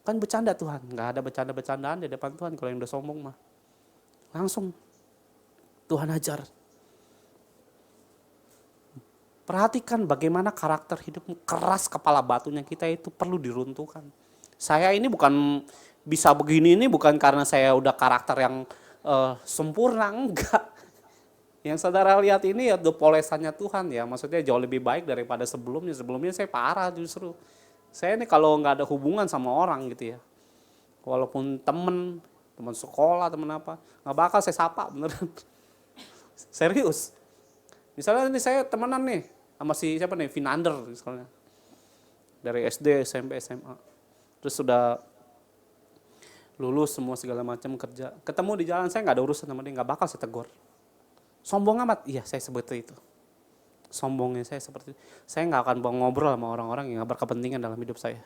Kan bercanda Tuhan. Gak ada bercanda-bercandaan di depan Tuhan kalau yang udah sombong mah. Langsung Tuhan hajar. Perhatikan bagaimana karakter hidupmu. Keras kepala batunya kita itu perlu diruntuhkan. Saya ini bukan bisa begini ini bukan karena saya udah karakter yang sempurna, enggak. Yang saudara lihat ini ya polesannya Tuhan ya, maksudnya jauh lebih baik daripada sebelumnya. Sebelumnya saya parah justru. Saya ini kalau nggak ada hubungan sama orang gitu ya, walaupun teman sekolah, teman apa, nggak bakal saya sapa beneran. Serius. Misalnya ini saya temenan nih sama si siapa nih, Finander misalnya. Dari SD, SMP, SMA. Terus sudah lulus semua segala macam kerja. Ketemu di jalan saya nggak ada urusan sama dia, nggak bakal saya tegur. Sombong amat, iya saya seperti itu. Sombongnya saya seperti itu. Saya nggak akan ngobrol sama orang-orang yang nggak berkepentingan dalam hidup saya.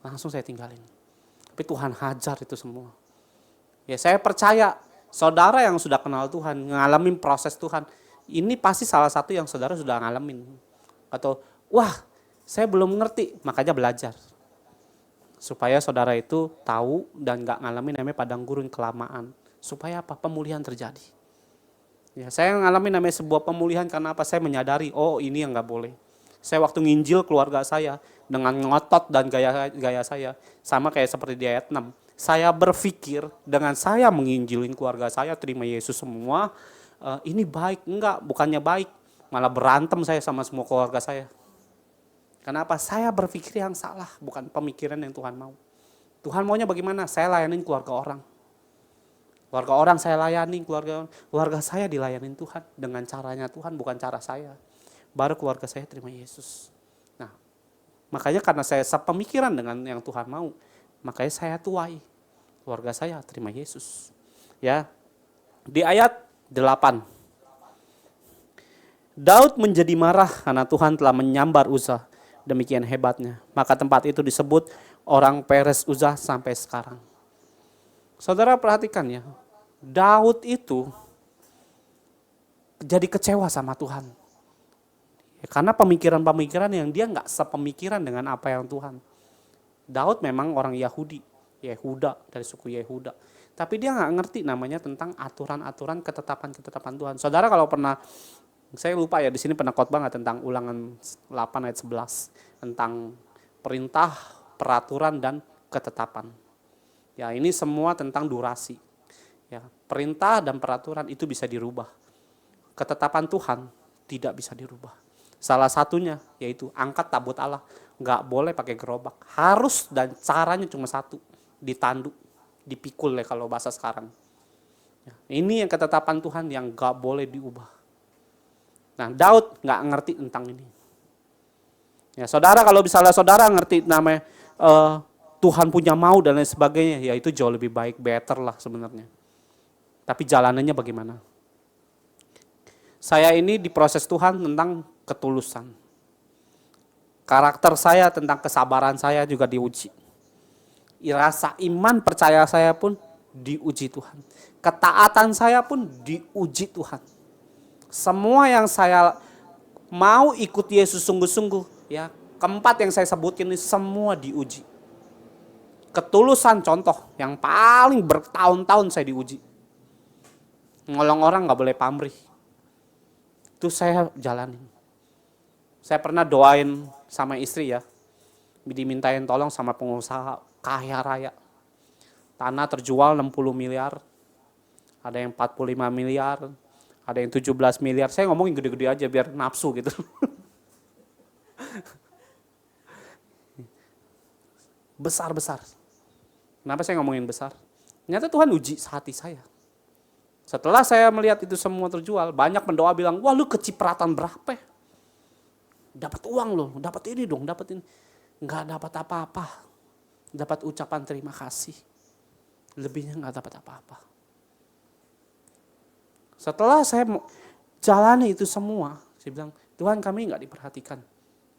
Langsung saya tinggalin. Tapi Tuhan hajar itu semua. Ya saya percaya saudara yang sudah kenal Tuhan, ngalamin proses Tuhan, ini pasti salah satu yang saudara sudah ngalamin. Atau wah saya belum ngerti, makanya belajar. Supaya saudara itu tahu dan gak ngalamin namanya padang gurun kelamaan. Supaya apa? Pemulihan terjadi. Ya, saya ngalamin namanya sebuah pemulihan karena apa? Saya menyadari, oh ini yang gak boleh. Saya waktu nginjil keluarga saya dengan ngotot dan gaya saya. Sama kayak seperti di ayat 6. Saya berpikir dengan saya menginjilin keluarga saya, terima Yesus semua. Ini baik, enggak, bukannya baik. Malah berantem saya sama semua keluarga saya. Kenapa? Saya berpikir yang salah, bukan pemikiran yang Tuhan mau. Tuhan maunya bagaimana? Saya layanin keluarga orang. Keluarga orang saya layani, keluarga saya dilayanin Tuhan dengan caranya Tuhan, bukan cara saya. Baru keluarga saya terima Yesus. Nah, makanya karena saya sepemikiran dengan yang Tuhan mau, makanya saya tuai. Keluarga saya terima Yesus. Ya. Di ayat 8. Daud menjadi marah karena Tuhan telah menyambar Uzza. Demikian hebatnya. Maka tempat itu disebut orang Peres Uzza sampai sekarang. Saudara perhatikan ya. Daud itu jadi kecewa sama Tuhan. Ya, karena pemikiran-pemikiran yang dia nggak sepemikiran dengan apa yang Tuhan. Daud memang orang Yahudi. Yehuda, dari suku Yehuda. Tapi dia nggak ngerti namanya tentang aturan-aturan ketetapan-ketetapan Tuhan. Saudara kalau pernah, saya lupa ya, di sini pernah khotbah nggak tentang Ulangan 8 ayat 11 tentang perintah, peraturan dan ketetapan. Ya ini semua tentang durasi. Ya, perintah dan peraturan itu bisa dirubah. Ketetapan Tuhan tidak bisa dirubah. Salah satunya yaitu angkat tabut Allah. Nggak boleh pakai gerobak. Harus dan caranya cuma satu. Ditanduk, dipikul ya kalau bahasa sekarang. Ya, ini yang ketetapan Tuhan yang nggak boleh diubah. Nah, Daud nggak ngerti tentang ini. Ya, saudara kalau misalnya saudara ngerti namanya Tuhan punya mau dan lain sebagainya, ya itu jauh lebih baik, better lah sebenarnya. Tapi jalanannya bagaimana? Saya ini diproses Tuhan tentang ketulusan. Karakter saya tentang kesabaran saya juga diuji. Rasa iman percaya saya pun diuji Tuhan. Ketaatan saya pun diuji Tuhan. Semua yang saya mau ikut Yesus sungguh-sungguh, ya, keempat yang saya sebutin ini semua diuji. Ketulusan contoh yang paling bertahun-tahun saya diuji. Ngolong orang gak boleh pamrih. Itu saya jalanin. Saya pernah doain sama istri ya. Dimintain tolong sama pengusaha kaya raya. Tanah terjual 60 miliar. Ada yang 45 miliar. Ada yang 17 miliar. Saya ngomongin gede-gede aja biar nafsu gitu. Besar-besar. Kenapa saya ngomongin besar? Ternyata Tuhan uji hati saya. Setelah saya melihat itu semua terjual, banyak pendoa bilang, wah lu kecipratan berapa? Dapat uang loh, dapat ini dong, dapat ini. Enggak dapat apa-apa. Dapat ucapan terima kasih. Lebihnya enggak dapat apa-apa. Setelah saya jalani itu semua, saya bilang, Tuhan kami enggak diperhatikan.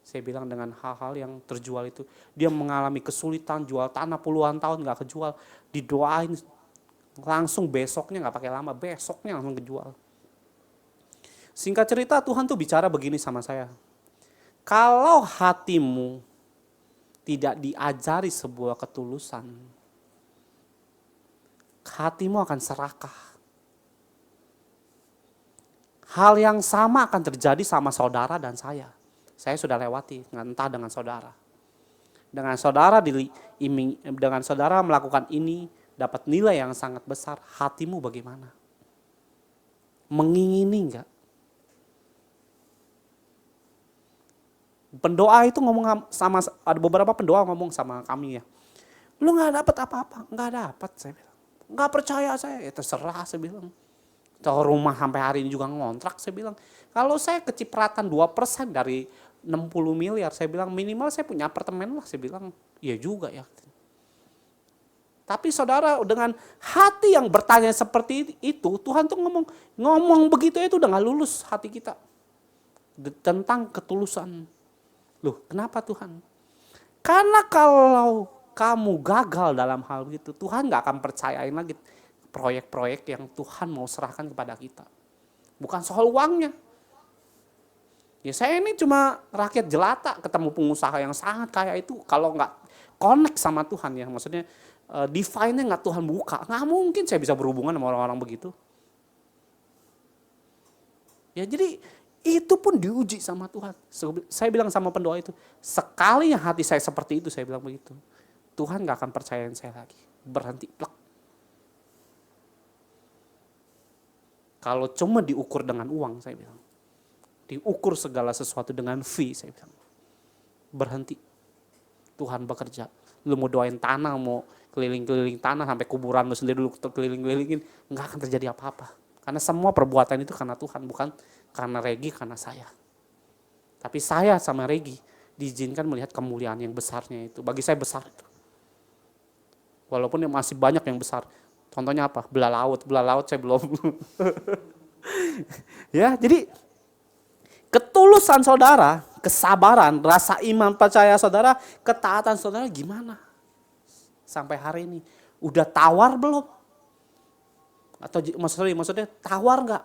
Saya bilang dengan hal-hal yang terjual itu. Dia mengalami kesulitan, jual tanah puluhan tahun enggak kejual. Didoain. Langsung besoknya gak pakai lama, besoknya langsung kejual. Singkat cerita Tuhan tuh bicara begini sama saya. Kalau hatimu tidak diajari sebuah ketulusan, hatimu akan serakah. Hal yang sama akan terjadi sama saudara dan saya. Saya sudah lewati, entah dengan saudara. Dengan saudara melakukan ini, dapat nilai yang sangat besar, hatimu bagaimana? Mengingini enggak? Pendoa itu ngomong sama, ada beberapa pendoa ngomong sama kami ya. Lu enggak dapat apa-apa, enggak dapat saya bilang. Enggak percaya saya, ya terserah saya bilang. Kalau rumah sampai hari ini juga ngontrak saya bilang. Kalau saya kecipratan 2% dari 60 miliar, saya bilang minimal saya punya apartemen lah, saya bilang. Iya juga ya. Tapi saudara dengan hati yang bertanya seperti itu, Tuhan tuh ngomong begitu itu udah gak lulus hati kita. Tentang ketulusan. Loh kenapa Tuhan? Karena kalau kamu gagal dalam hal itu, Tuhan gak akan percayain lagi proyek-proyek yang Tuhan mau serahkan kepada kita. Bukan soal uangnya. Ya saya ini cuma rakyat jelata ketemu pengusaha yang sangat kaya itu, kalau gak connect sama Tuhan ya, maksudnya divine-nya nggak Tuhan buka, nggak mungkin saya bisa berhubungan sama orang-orang begitu. Ya jadi itu pun diuji sama Tuhan. Saya bilang sama pendoa itu, sekali yang hati saya seperti itu, saya bilang begitu, Tuhan nggak akan percayain saya lagi, berhenti plak. Kalau cuma diukur dengan uang, saya bilang, diukur segala sesuatu dengan fee, saya bilang, berhenti. Tuhan bekerja. Lu mau doain tanah, mau keliling-keliling tanah sampai kuburan lu sendiri lu keliling-kelilingin, nggak akan terjadi apa-apa. Karena semua perbuatan itu karena Tuhan, bukan karena Regi, karena saya. Tapi saya sama Regi diizinkan melihat kemuliaan yang besarnya itu. Bagi saya besar itu. Walaupun masih banyak yang besar. Contohnya apa? Belah laut saya belum. Ya, jadi ketulusan saudara, kesabaran, rasa iman percaya saudara, ketaatan saudara gimana? Sampai hari ini udah tawar belum? Atau maksudnya tawar enggak?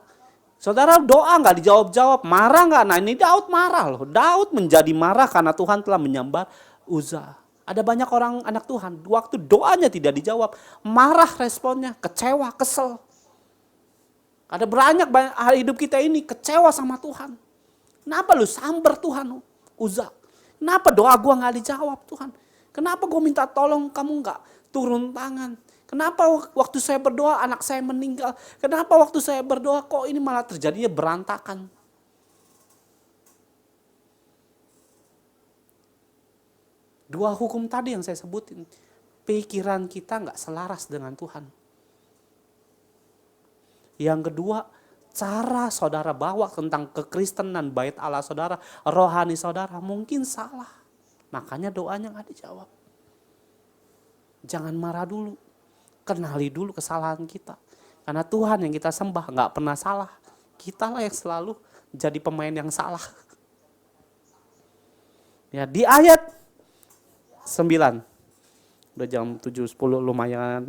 Saudara doa enggak dijawab-jawab, marah enggak? Nah ini Daud marah loh. Daud menjadi marah karena Tuhan telah menyambar Uza. Ada banyak orang anak Tuhan, waktu doanya tidak dijawab, marah responnya, kecewa, kesel. Ada banyak hidup kita ini kecewa sama Tuhan. Kenapa lu sambar Tuhan Uza? Kenapa doa gua enggak dijawab Tuhan? Kenapa gue minta tolong kamu enggak turun tangan? Kenapa waktu saya berdoa anak saya meninggal? Kenapa waktu saya berdoa kok ini malah terjadinya berantakan? Dua hukum tadi yang saya sebutin. Pikiran kita nggak selaras dengan Tuhan. Yang kedua, cara saudara bawa tentang kekristenan, bait Allah saudara, rohani saudara mungkin salah. Makanya doanya nggak dijawab. Jangan marah dulu. Kenali dulu kesalahan kita. Karena Tuhan yang kita sembah nggak pernah salah. Kita lah yang selalu jadi pemain yang salah. Ya, di ayat 9. Udah jam 7.10 lumayan.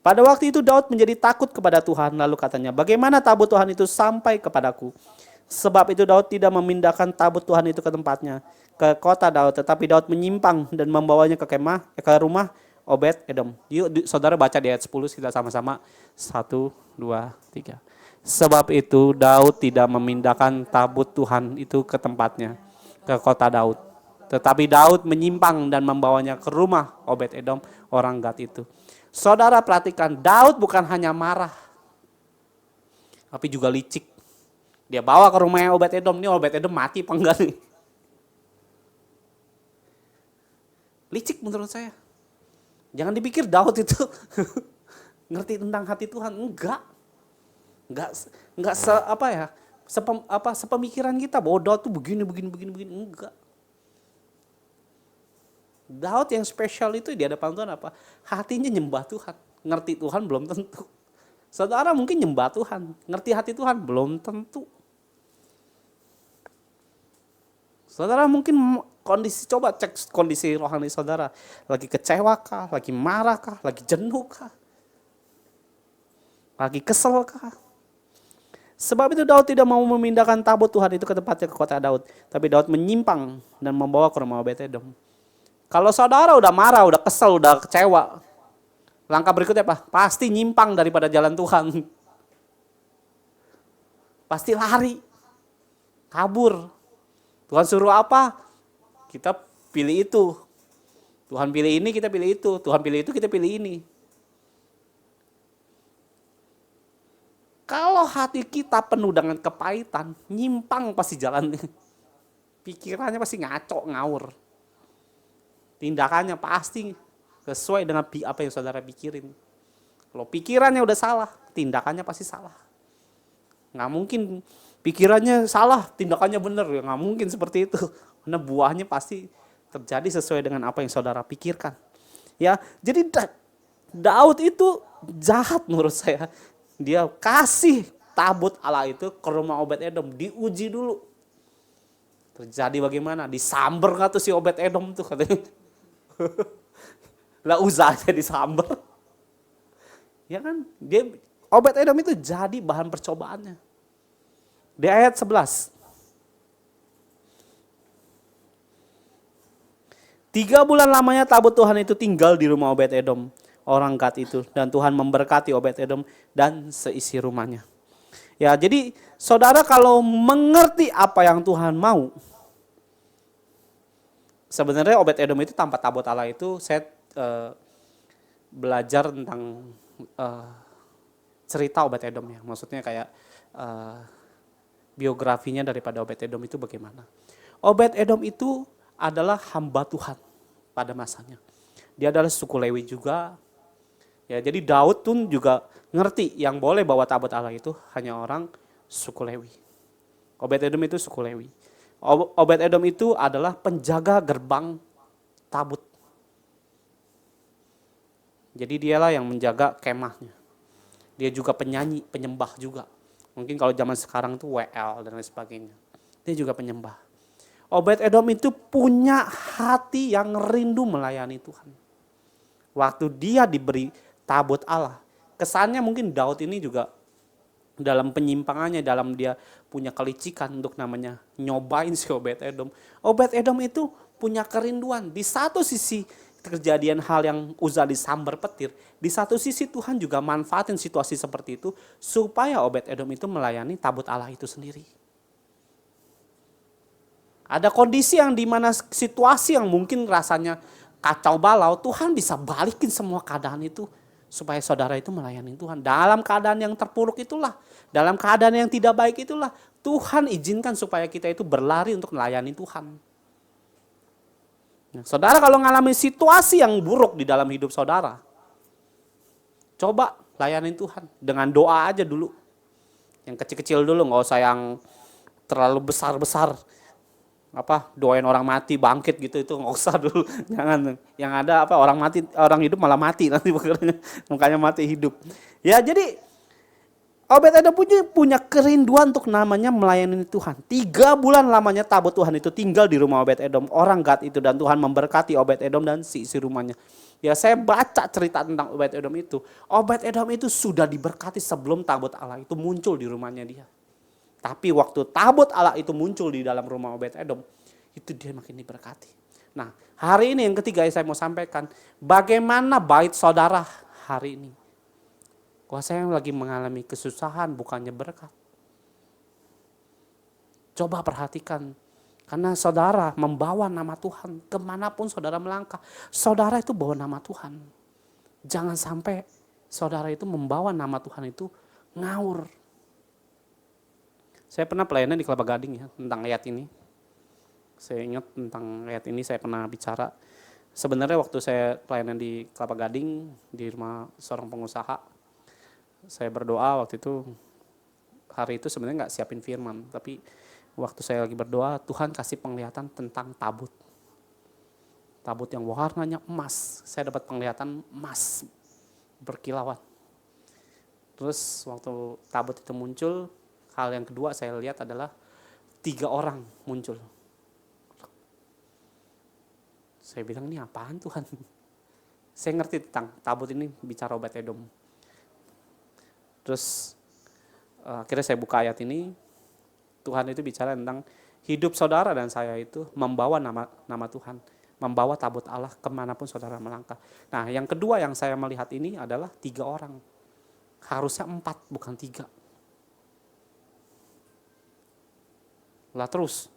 Pada waktu itu Daud menjadi takut kepada Tuhan. Lalu katanya, bagaimana tabut Tuhan itu sampai kepadaku? Sebab itu Daud tidak memindahkan tabut Tuhan itu ke tempatnya, ke kota Daud. Tetapi Daud menyimpang dan membawanya ke kemah, ke rumah Obed Edom. Yuk saudara baca di ayat 10 kita sama-sama. 1, 2, 3. Sebab itu Daud tidak memindahkan tabut Tuhan itu ke tempatnya, ke kota Daud. Tetapi Daud menyimpang dan membawanya ke rumah Obed Edom, orang Gad itu. Saudara perhatikan, Daud bukan hanya marah, tapi juga licik. Dia bawa ke rumahnya Obed Edom, ini Obed Edom mati apa enggak nih? Licik menurut saya. Jangan dipikir Daud itu ngerti tentang hati Tuhan, enggak sepemikiran kita bahwa Daud tuh begini, enggak. Daud yang spesial itu di hadapan Tuhan apa? Hatinya nyembah Tuhan. Ngerti Tuhan belum tentu. Saudara mungkin nyembah Tuhan, ngerti hati Tuhan belum tentu. Saudara mungkin coba cek kondisi rohani saudara. Lagi kecewa kah? Lagi marah kah? Lagi jenuh kah? Lagi kesel kah? Sebab itu Daud tidak mau memindahkan tabut Tuhan itu ke tempatnya, ke kota Daud. Tapi Daud menyimpang dan membawa ke rumah Obed Edom. Kalau saudara udah marah, udah kesel, udah kecewa, langkah berikutnya apa? Pasti nyimpang daripada jalan Tuhan. Pasti lari, kabur. Tuhan suruh apa? Kita pilih itu. Tuhan pilih ini, kita pilih itu. Tuhan pilih itu, kita pilih ini. Kalau hati kita penuh dengan kepahitan, nyimpang pasti jalannya. Pikirannya pasti ngaco, ngawur. Tindakannya pasti sesuai dengan apa yang saudara pikirin. Kalau pikirannya udah salah, tindakannya pasti salah. Nggak mungkin pikirannya salah, tindakannya benar. Ya nggak mungkin seperti itu. Karena buahnya pasti terjadi sesuai dengan apa yang saudara pikirkan. Ya, jadi Daud itu jahat menurut saya. Dia kasih tabut Allah itu ke rumah Obed Edom, diuji dulu. Terjadi bagaimana? Disamber nggak tuh si Obed Edom tuh katanya. Lah usahanya disamber. Ya kan? Obed Edom itu jadi bahan percobaannya. Di ayat 11. 3 bulan lamanya tabut Tuhan itu tinggal di rumah Obed Edom, orang Gad itu. Dan Tuhan memberkati Obed Edom dan seisi rumahnya. Ya, jadi saudara kalau mengerti apa yang Tuhan mau, sebenarnya Obed Edom itu tanpa tabut Allah itu saya belajar tentang cerita Obed Edom ya. Maksudnya kayak biografinya daripada Obed Edom itu bagaimana. Obed Edom itu adalah hamba Tuhan pada masanya. Dia adalah suku Lewi juga. Ya, jadi Daud pun juga ngerti yang boleh bawa tabut Allah itu hanya orang suku Lewi. Obed Edom itu suku Lewi. Obed Edom itu adalah penjaga gerbang tabut. Jadi dialah yang menjaga kemahnya. Dia juga penyanyi, penyembah juga. Mungkin kalau zaman sekarang tuh WL dan lain sebagainya. Dia juga penyembah. Obed Edom itu punya hati yang rindu melayani Tuhan. Waktu dia diberi tabut Allah, kesannya mungkin Daud ini juga dalam penyimpangannya, dalam dia punya kelicikan untuk namanya nyobain si Obed Edom. Obed Edom itu punya kerinduan. Di satu sisi kejadian hal yang Uza disambar petir, di satu sisi Tuhan juga manfaatin situasi seperti itu supaya Obed Edom itu melayani tabut Allah itu sendiri. Ada kondisi yang dimana situasi yang mungkin rasanya kacau balau, Tuhan bisa balikin semua keadaan itu supaya saudara itu melayani Tuhan. Dalam keadaan yang terpuruk itulah, dalam keadaan yang tidak baik itulah, Tuhan izinkan supaya kita itu berlari untuk melayani Tuhan. Nah, saudara kalau mengalami situasi yang buruk di dalam hidup saudara, coba layani Tuhan dengan doa aja dulu. Yang kecil-kecil dulu, nggak usah yang terlalu besar-besar. Doain orang mati bangkit gitu, itu nggak usah dulu. Jangan. Yang ada orang mati, orang hidup malah mati nanti mukanya mati hidup. Ya, jadi Obed-Edom punya kerinduan untuk namanya melayani Tuhan. 3 bulan lamanya tabut Tuhan itu tinggal di rumah Obed-Edom, orang Gad itu, dan Tuhan memberkati Obed-Edom dan si rumahnya. Ya, saya baca cerita tentang Obed-Edom itu. Obed-Edom itu sudah diberkati sebelum tabut Allah itu muncul di rumahnya dia. Tapi waktu tabut Allah itu muncul di dalam rumah Obed-Edom, itu dia makin diberkati. Nah, hari ini yang ketiga saya mau sampaikan, bagaimana bait saudara hari ini. Wah, saya lagi mengalami kesusahan, bukannya berkat. Coba perhatikan, karena saudara membawa nama Tuhan, kemanapun saudara melangkah, saudara itu bawa nama Tuhan. Jangan sampai saudara itu membawa nama Tuhan itu ngawur. Saya pernah pelayanan di Kelapa Gading ya, tentang ayat ini. Saya ingat tentang ayat ini saya pernah bicara. Sebenarnya waktu saya pelayanan di Kelapa Gading, di rumah seorang pengusaha, saya berdoa waktu itu, hari itu sebenarnya nggak siapin firman, tapi waktu saya lagi berdoa, Tuhan kasih penglihatan tentang tabut. Tabut yang warnanya emas, saya dapat penglihatan emas berkilauan. Terus waktu tabut itu muncul, hal yang kedua saya lihat adalah 3 orang muncul. Saya bilang, ini apaan Tuhan? Saya ngerti tentang tabut ini bicara Obed-Edom. Terus akhirnya saya buka ayat ini, Tuhan itu bicara tentang hidup saudara dan saya itu membawa nama Tuhan, membawa tabut Allah kemanapun saudara melangkah. Nah, yang kedua yang saya melihat ini adalah 3 orang. Harusnya 4, bukan 3. Lah terus,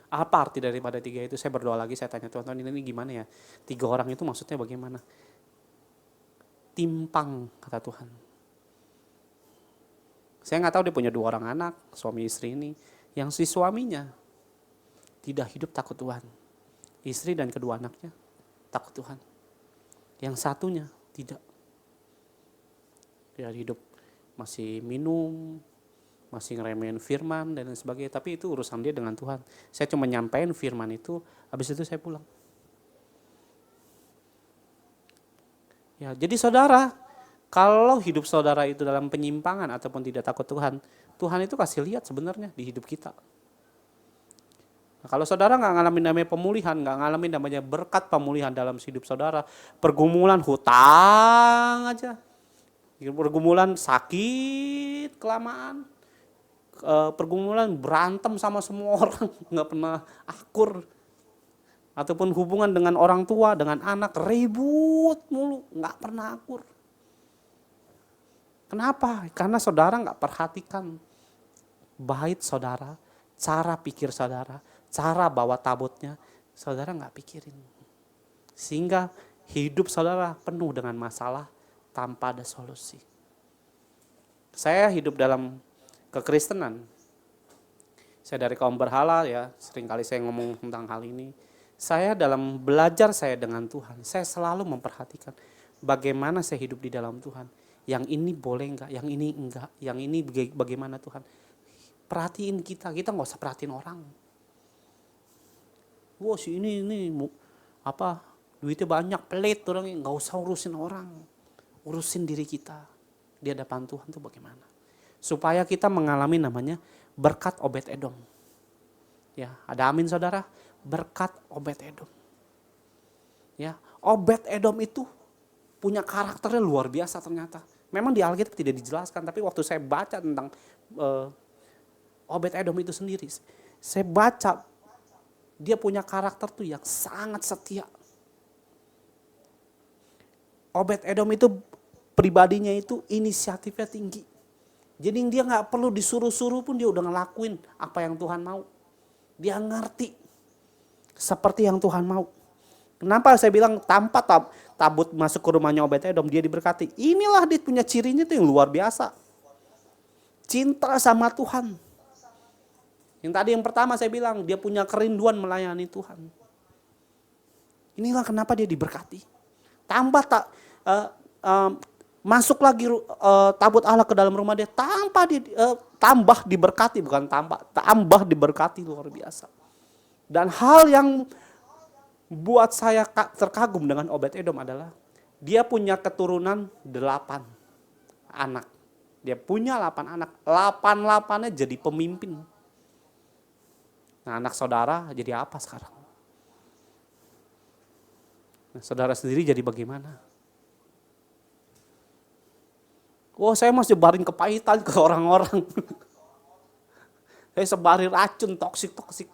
apa arti daripada 3 itu? Saya berdoa lagi, saya tanya Tuhan, ini gimana ya? 3 orang itu maksudnya bagaimana? Timpang, kata Tuhan. Saya nggak tahu dia punya 2 orang anak, suami istri ini. Yang si suaminya tidak hidup takut Tuhan. Istri dan kedua anaknya takut Tuhan. Yang satunya tidak. Dia hidup masih minum, masih ngeremehin firman dan lain sebagainya, tapi itu urusan dia dengan Tuhan. Saya cuma nyampein firman itu, habis itu saya pulang. Ya, jadi saudara, kalau hidup saudara itu dalam penyimpangan ataupun tidak takut Tuhan, Tuhan itu kasih lihat sebenarnya di hidup kita. Nah, kalau saudara nggak ngalamin namanya pemulihan, nggak ngalamin namanya berkat pemulihan dalam hidup saudara, pergumulan hutang aja, pergumulan sakit kelamaan, pergumulan berantem sama semua orang, nggak pernah akur, ataupun hubungan dengan orang tua, dengan anak ribut mulu, nggak pernah akur. Kenapa? Karena saudara nggak perhatikan bait saudara, cara pikir saudara, cara bawa tabutnya, saudara nggak pikirin, sehingga hidup saudara penuh dengan masalah tanpa ada solusi. Saya hidup dalam kekristenan. Saya dari kaum berhala ya, seringkali saya ngomong tentang hal ini. Saya dalam belajar saya dengan Tuhan, saya selalu memperhatikan bagaimana saya hidup di dalam Tuhan. Yang ini boleh enggak, yang ini enggak, yang ini bagaimana Tuhan. Perhatiin kita nggak usah perhatiin orang. Wah, si ini duitnya banyak, pelit orangnya, nggak usah urusin orang. Urusin diri kita di hadapan Tuhan tuh bagaimana. Supaya kita mengalami namanya berkat Obed-Edom. Ya, ada amin saudara, berkat Obed-Edom. Ya, Obed-Edom itu punya karakternya luar biasa ternyata. Memang di Alkitab tidak dijelaskan, tapi waktu saya baca tentang Obed-Edom itu sendiri, saya baca dia punya karakter tuh yang sangat setia. Obed-Edom itu pribadinya itu inisiatifnya tinggi. Jadi dia nggak perlu disuruh-suruh pun dia udah ngelakuin apa yang Tuhan mau. Dia ngerti seperti yang Tuhan mau. Kenapa saya bilang tanpa tabut masuk ke rumahnya Obed-Edom dia diberkati? Inilah dia punya cirinya tuh yang luar biasa. Cinta sama Tuhan. Yang tadi yang pertama saya bilang dia punya kerinduan melayani Tuhan. Inilah kenapa dia diberkati. Tanpa masuk lagi tabut Allah ke dalam rumah dia tanpa tambah diberkati, bukan tambah diberkati luar biasa. Dan hal yang buat saya terkagum dengan Obed-Edom adalah dia punya keturunan 8 anak. Dia punya 8 anak, 8-8-nya jadi pemimpin. Nah, anak saudara jadi apa sekarang? Nah, saudara sendiri jadi bagaimana? Saya masih sebarin kepahitan ke orang-orang. Saya sebarin racun toksik.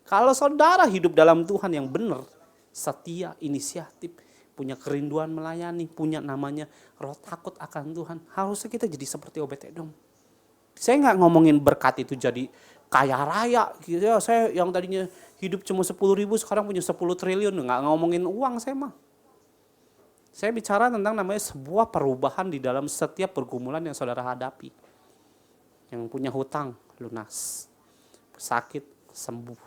Kalau saudara hidup dalam Tuhan yang benar, setia, inisiatif, punya kerinduan melayani, punya namanya roh takut akan Tuhan, harusnya kita jadi seperti Obed-Edom. Saya nggak ngomongin berkat itu jadi kaya raya, gitu ya. Saya yang tadinya hidup cuma 10.000 sekarang punya 10 triliun, nggak ngomongin uang saya mah. Saya bicara tentang namanya sebuah perubahan di dalam setiap pergumulan yang saudara hadapi. Yang punya hutang, lunas. Sakit, sembuh.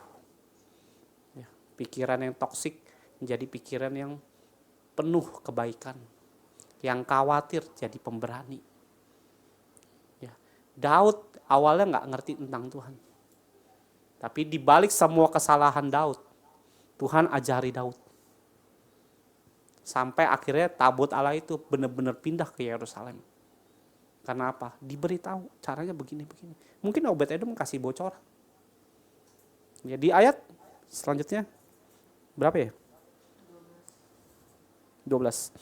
Ya, pikiran yang toksik menjadi pikiran yang penuh kebaikan. Yang khawatir jadi pemberani. Ya, Daud awalnya nggak ngerti tentang Tuhan. Tapi di balik semua kesalahan Daud, Tuhan ajari Daud. Sampai akhirnya tabut Allah itu benar-benar pindah ke Yerusalem. Karena apa? Diberitahu caranya begini. Mungkin Obed-Edom kasih bocoran. Ya, di ayat selanjutnya berapa ya? 12.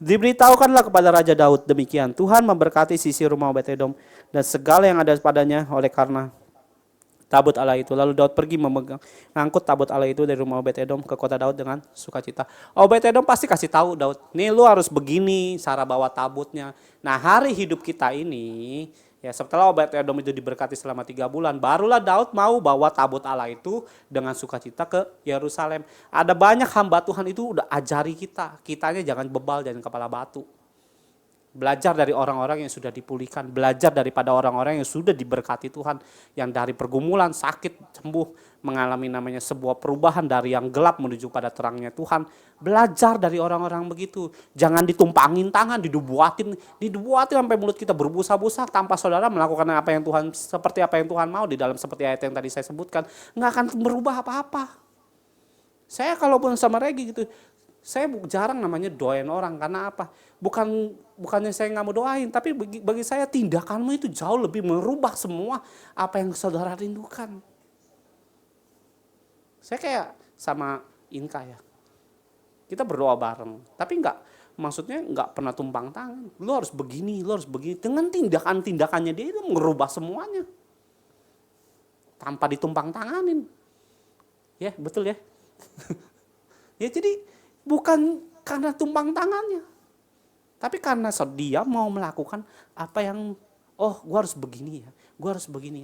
Diberitahukanlah kepada Raja Daud demikian, Tuhan memberkati sisi rumah Obed-Edom dan segala yang ada padanya oleh karena tabut Allah itu. Lalu Daud pergi mengangkut tabut Allah itu dari rumah Obed-Edom ke kota Daud dengan sukacita. Obed-Edom pasti kasih tahu Daud, nih lu harus begini cara bawa tabutnya. Nah, hari hidup kita ini, ya setelah Obed-Edom itu diberkati selama 3 bulan, barulah Daud mau bawa tabut Allah itu dengan sukacita ke Yerusalem. Ada banyak hamba Tuhan itu udah ajari kitanya jangan bebal, jangan kepala batu. Belajar dari orang-orang yang sudah dipulihkan, belajar daripada orang-orang yang sudah diberkati Tuhan, yang dari pergumulan, sakit, sembuh, mengalami namanya sebuah perubahan dari yang gelap menuju pada terangnya Tuhan. Belajar dari orang-orang begitu, jangan ditumpangin tangan, dibuatin sampai mulut kita berbusa-busa tanpa saudara melakukan apa yang Tuhan, seperti apa yang Tuhan mau di dalam seperti ayat yang tadi saya sebutkan, nggak akan berubah apa-apa. Saya kalaupun sama Regi gitu, saya jarang namanya doain orang, karena apa? Bukannya saya nggak mau doain, tapi bagi saya tindakanmu itu jauh lebih merubah semua apa yang saudara rindukan. Saya kayak sama Inka ya, kita berdoa bareng, tapi maksudnya nggak pernah tumpang tangan. Lu harus begini. Dengan tindakannya dia itu merubah semuanya, tanpa ditumpang tanganin. Ya betul ya. Ya jadi bukan karena tumpang tangannya, tapi karena dia mau melakukan apa yang, gue harus begini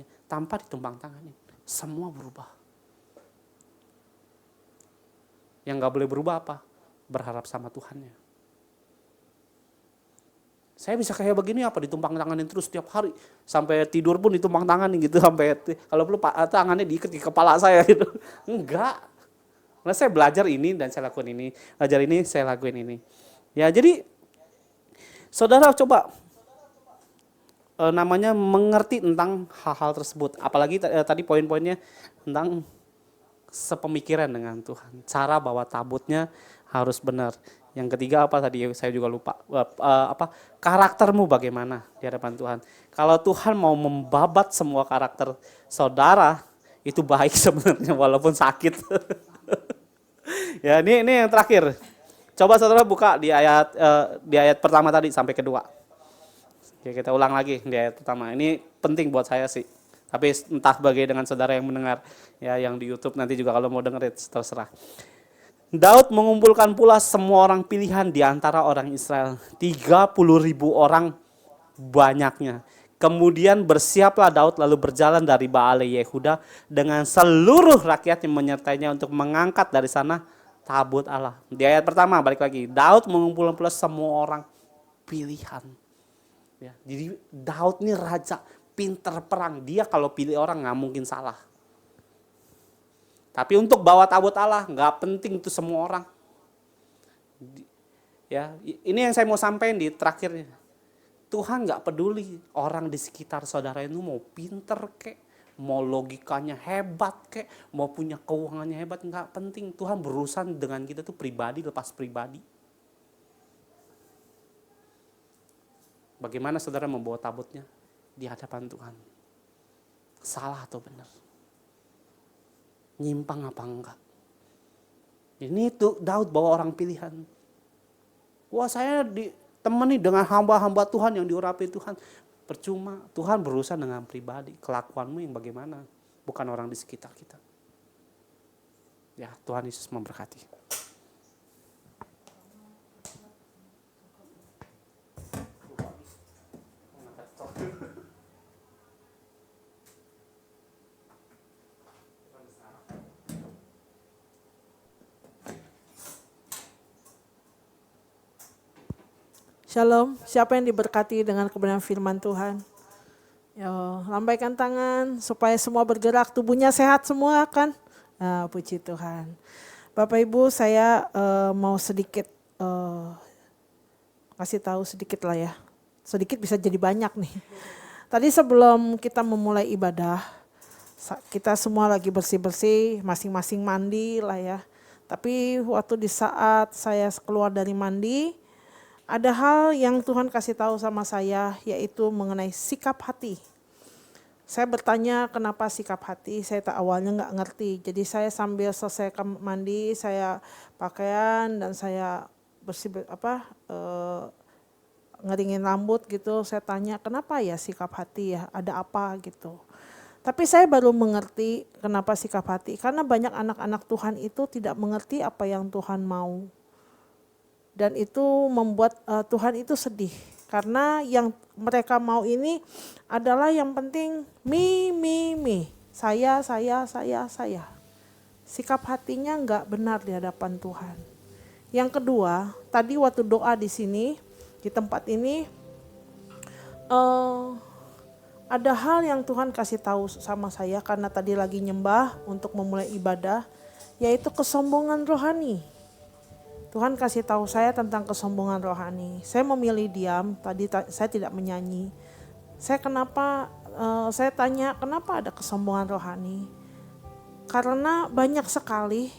ya, tanpa ditumpang tanganin. Semua berubah. Yang gak boleh berubah apa? Berharap sama Tuhannya. Saya bisa kayak begini apa? Ditumpang tanganin terus setiap hari. Sampai tidur pun ditumpang tanganin gitu. Sampai kalau perlu tangannya diikat di kepala saya gitu. Enggak. Nah, saya belajar ini dan saya lakukan ini, belajar ini, saya lakuin ini. Ya, jadi saudara coba namanya mengerti tentang hal-hal tersebut. Apalagi tadi poin-poinnya tentang sepemikiran dengan Tuhan. Cara bawa tabutnya harus benar. Yang ketiga apa tadi saya juga lupa. Karaktermu bagaimana di hadapan Tuhan. Kalau Tuhan mau membabat semua karakter saudara, itu baik sebenarnya walaupun sakit. Ya, ini yang terakhir. Coba saudara buka di ayat pertama tadi sampai kedua. Oke, kita ulang lagi di ayat pertama. Ini penting buat saya sih. Tapi entah bagaimana dengan saudara yang mendengar, ya yang di YouTube nanti juga kalau mau dengerin terserah. Daud mengumpulkan pula semua orang pilihan di antara orang Israel. 30.000 orang banyaknya. Kemudian bersiaplah Daud lalu berjalan dari Baale Yehuda dengan seluruh rakyat yang menyertainya untuk mengangkat dari sana tabut Allah. Di ayat pertama balik lagi, Daud mengumpulkan semua orang pilihan. Ya, jadi Daud ini raja pinter perang. Dia kalau pilih orang nggak mungkin salah. Tapi untuk bawa tabut Allah nggak penting itu semua orang. Ya, ini yang saya mau sampaikan di terakhirnya. Tuhan nggak peduli orang di sekitar saudara itu mau pinter kek, mau logikanya hebat kek, mau punya keuangannya hebat, nggak penting. Tuhan berurusan dengan kita tuh pribadi lepas pribadi. Bagaimana saudara membawa tabutnya di hadapan Tuhan? Salah atau benar? Nyimpang apa enggak? Ini tuh Daud bawa orang pilihan. Wah, saya ditemani dengan hamba-hamba Tuhan yang diurapi Tuhan. Percuma, Tuhan berurusan dengan pribadi. Kelakuanmu yang bagaimana, bukan orang di sekitar kita. Ya, Tuhan Yesus memberkati. Shalom, siapa yang diberkati dengan kebenaran firman Tuhan? Yo, lambaikan tangan supaya semua bergerak, tubuhnya sehat semua kan? Nah, puji Tuhan. Bapak Ibu, saya mau sedikit kasih tahu sedikit lah ya. Sedikit bisa jadi banyak nih. Tadi sebelum kita memulai ibadah, kita semua lagi bersih-bersih, masing-masing mandi lah ya. Tapi waktu di saat saya keluar dari mandi, ada hal yang Tuhan kasih tahu sama saya, yaitu mengenai sikap hati. Saya bertanya kenapa sikap hati, saya awalnya nggak ngerti. Jadi saya sambil selesai mandi, saya pakaian dan saya ngeringin rambut gitu. Saya tanya kenapa ya sikap hati ya, ada apa gitu. Tapi saya baru mengerti kenapa sikap hati, karena banyak anak-anak Tuhan itu tidak mengerti apa yang Tuhan mau. Dan itu membuat Tuhan itu sedih. Karena yang mereka mau ini adalah yang penting me. Saya. Sikap hatinya enggak benar di hadapan Tuhan. Yang kedua, tadi waktu doa di sini, di tempat ini, ada hal yang Tuhan kasih tahu sama saya karena tadi lagi nyembah untuk memulai ibadah, yaitu kesombongan rohani. Tuhan kasih tahu saya tentang kesombongan rohani. Saya memilih diam, tadi saya tidak menyanyi. Saya tanya kenapa ada kesombongan rohani? Karena banyak sekali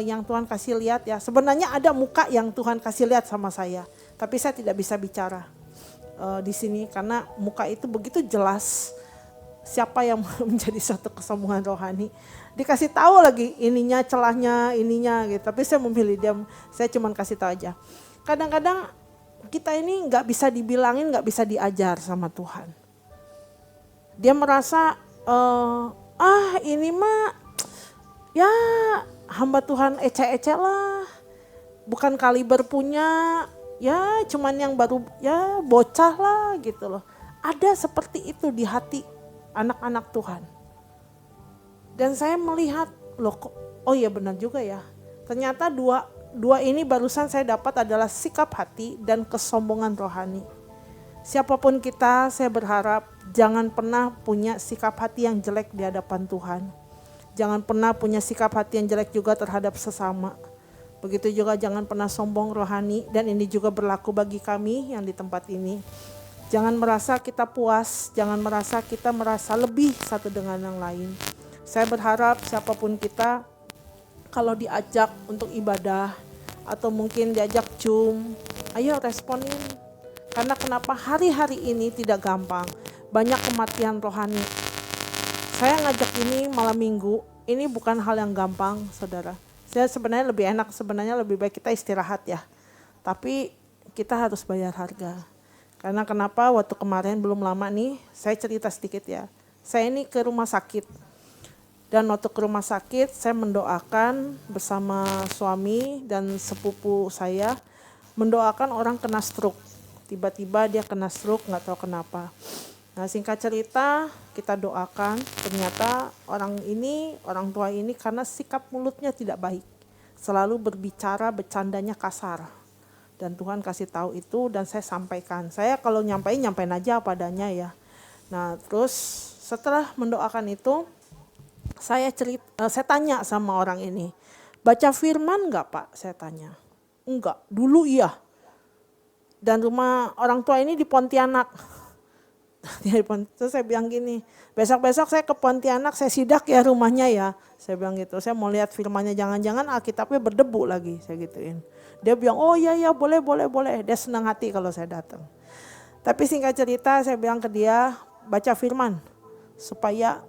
yang Tuhan kasih lihat ya. Sebenarnya ada muka yang Tuhan kasih lihat sama saya, tapi saya tidak bisa bicara di sini karena muka itu begitu jelas siapa yang menjadi suatu kesombongan rohani. Dikasih tahu lagi ininya, celahnya, ininya gitu. Tapi saya memilih diam, saya cuma kasih tahu aja. Kadang-kadang kita ini nggak bisa dibilangin, nggak bisa diajar sama Tuhan. Dia merasa, ini mah ya hamba Tuhan ece-ece lah. Bukan kaliber punya, ya cuman yang baru, ya bocah lah gitu loh. Ada seperti itu di hati anak-anak Tuhan. Dan saya melihat, loh kok, oh iya benar juga ya. Ternyata dua ini barusan saya dapat adalah sikap hati dan kesombongan rohani. Siapapun kita, saya berharap jangan pernah punya sikap hati yang jelek di hadapan Tuhan. Jangan pernah punya sikap hati yang jelek juga terhadap sesama. Begitu juga jangan pernah sombong rohani, dan ini juga berlaku bagi kami yang di tempat ini. Jangan merasa kita puas, jangan merasa kita merasa lebih satu dengan yang lain. Saya berharap siapapun kita, kalau diajak untuk ibadah atau mungkin diajak Zoom, ayo responin. Karena kenapa hari-hari ini tidak gampang, banyak kematian rohani. Saya ngajak ini malam minggu, ini bukan hal yang gampang saudara. Saya sebenarnya lebih baik kita istirahat ya. Tapi kita harus bayar harga. Karena kenapa waktu kemarin belum lama nih, saya cerita sedikit ya. Saya ini ke rumah sakit. Dan waktu ke rumah sakit saya mendoakan bersama suami dan sepupu saya, mendoakan orang kena stroke. Tiba-tiba dia kena stroke, gak tahu kenapa. Nah, singkat cerita kita doakan, ternyata orang tua ini karena sikap mulutnya tidak baik, selalu berbicara bercandanya kasar. Dan Tuhan kasih tahu itu dan saya sampaikan. Saya kalau nyampein aja apa adanya ya. Nah, terus setelah mendoakan itu saya tanya sama orang ini, baca firman enggak Pak? Saya tanya. Enggak, dulu iya. Dan rumah orang tua ini di Pontianak. Terus saya bilang gini, besok-besok saya ke Pontianak, saya sidak ya rumahnya ya. Saya bilang gitu, saya mau lihat firmannya, jangan-jangan Alkitabnya berdebu lagi, saya gituin. Dia bilang, oh iya boleh. Dia senang hati kalau saya datang. Tapi singkat cerita saya bilang ke dia, baca firman supaya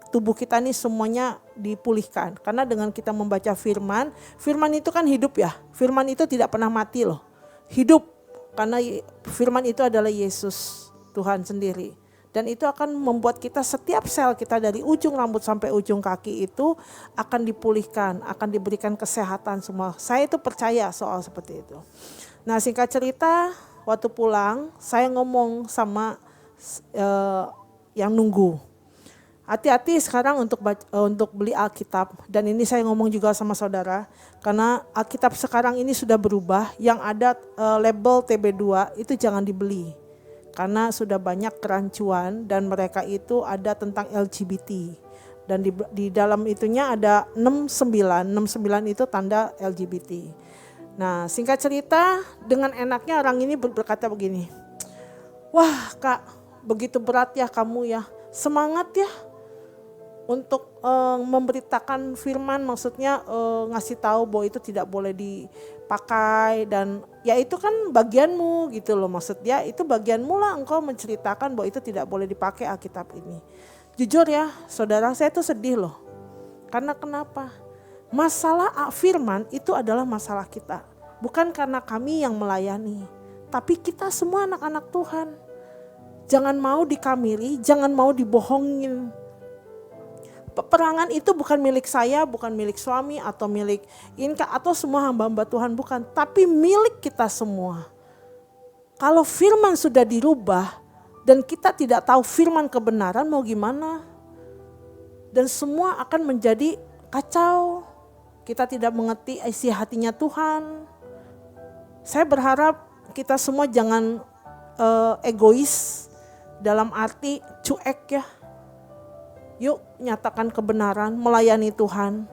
tubuh kita ini semuanya dipulihkan. Karena dengan kita membaca firman, firman itu kan hidup ya. Firman itu tidak pernah mati loh, hidup. Karena firman itu adalah Yesus, Tuhan sendiri. Dan itu akan membuat kita setiap sel kita dari ujung rambut sampai ujung kaki itu akan dipulihkan, akan diberikan kesehatan semua. Saya itu percaya soal seperti itu. Nah, singkat cerita waktu pulang saya ngomong sama yang nunggu. Hati-hati sekarang untuk beli Alkitab. Dan ini saya ngomong juga sama saudara, karena Alkitab sekarang ini sudah berubah, yang ada label TB2 itu jangan dibeli. Karena sudah banyak kerancuan dan mereka itu ada tentang LGBT. Dan di dalam itunya ada 69 itu tanda LGBT. Nah, singkat cerita dengan enaknya orang ini berkata begini, wah Kak, begitu berat ya kamu ya, semangat ya untuk memberitakan firman, maksudnya ngasih tahu bahwa itu tidak boleh dipakai dan ya itu kan bagianmu gitu loh, maksud dia itu bagianmu lah engkau menceritakan bahwa itu tidak boleh dipakai Alkitab ini. Jujur ya saudara, saya tuh sedih loh. Karena kenapa? Masalah firman itu adalah masalah kita. Bukan karena kami yang melayani, tapi kita semua anak-anak Tuhan. Jangan mau dikamili, jangan mau dibohongin. Peperangan itu bukan milik saya, bukan milik suami atau milik Inka atau semua hamba-hamba Tuhan, bukan. Tapi milik kita semua. Kalau firman sudah dirubah dan kita tidak tahu firman kebenaran mau gimana. Dan semua akan menjadi kacau. Kita tidak mengerti isi hatinya Tuhan. Saya berharap kita semua jangan egois dalam arti cuek ya. Yuk nyatakan kebenaran, melayani Tuhan.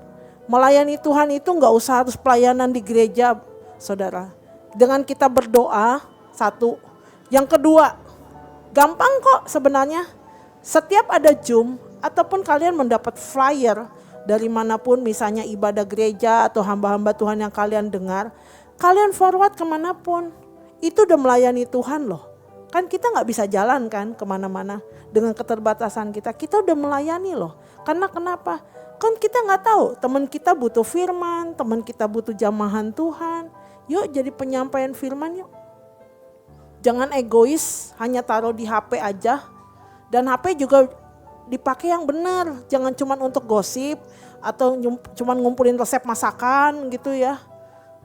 Melayani Tuhan itu gak usah harus pelayanan di gereja, saudara. Dengan kita berdoa, satu. Yang kedua, gampang kok sebenarnya. Setiap ada Zoom, ataupun kalian mendapat flyer dari manapun, misalnya ibadah gereja atau hamba-hamba Tuhan yang kalian dengar, kalian forward kemanapun. Itu udah melayani Tuhan loh. Kan kita gak bisa jalan kan kemana-mana dengan keterbatasan kita. Kita udah melayani loh. Karena kenapa? Kan kita gak tahu teman kita butuh firman, teman kita butuh jamahan Tuhan. Yuk jadi penyampaian firman yuk. Jangan egois hanya taruh di HP aja. Dan HP juga dipakai yang benar. Jangan cuma untuk gosip atau cuma ngumpulin resep masakan gitu ya.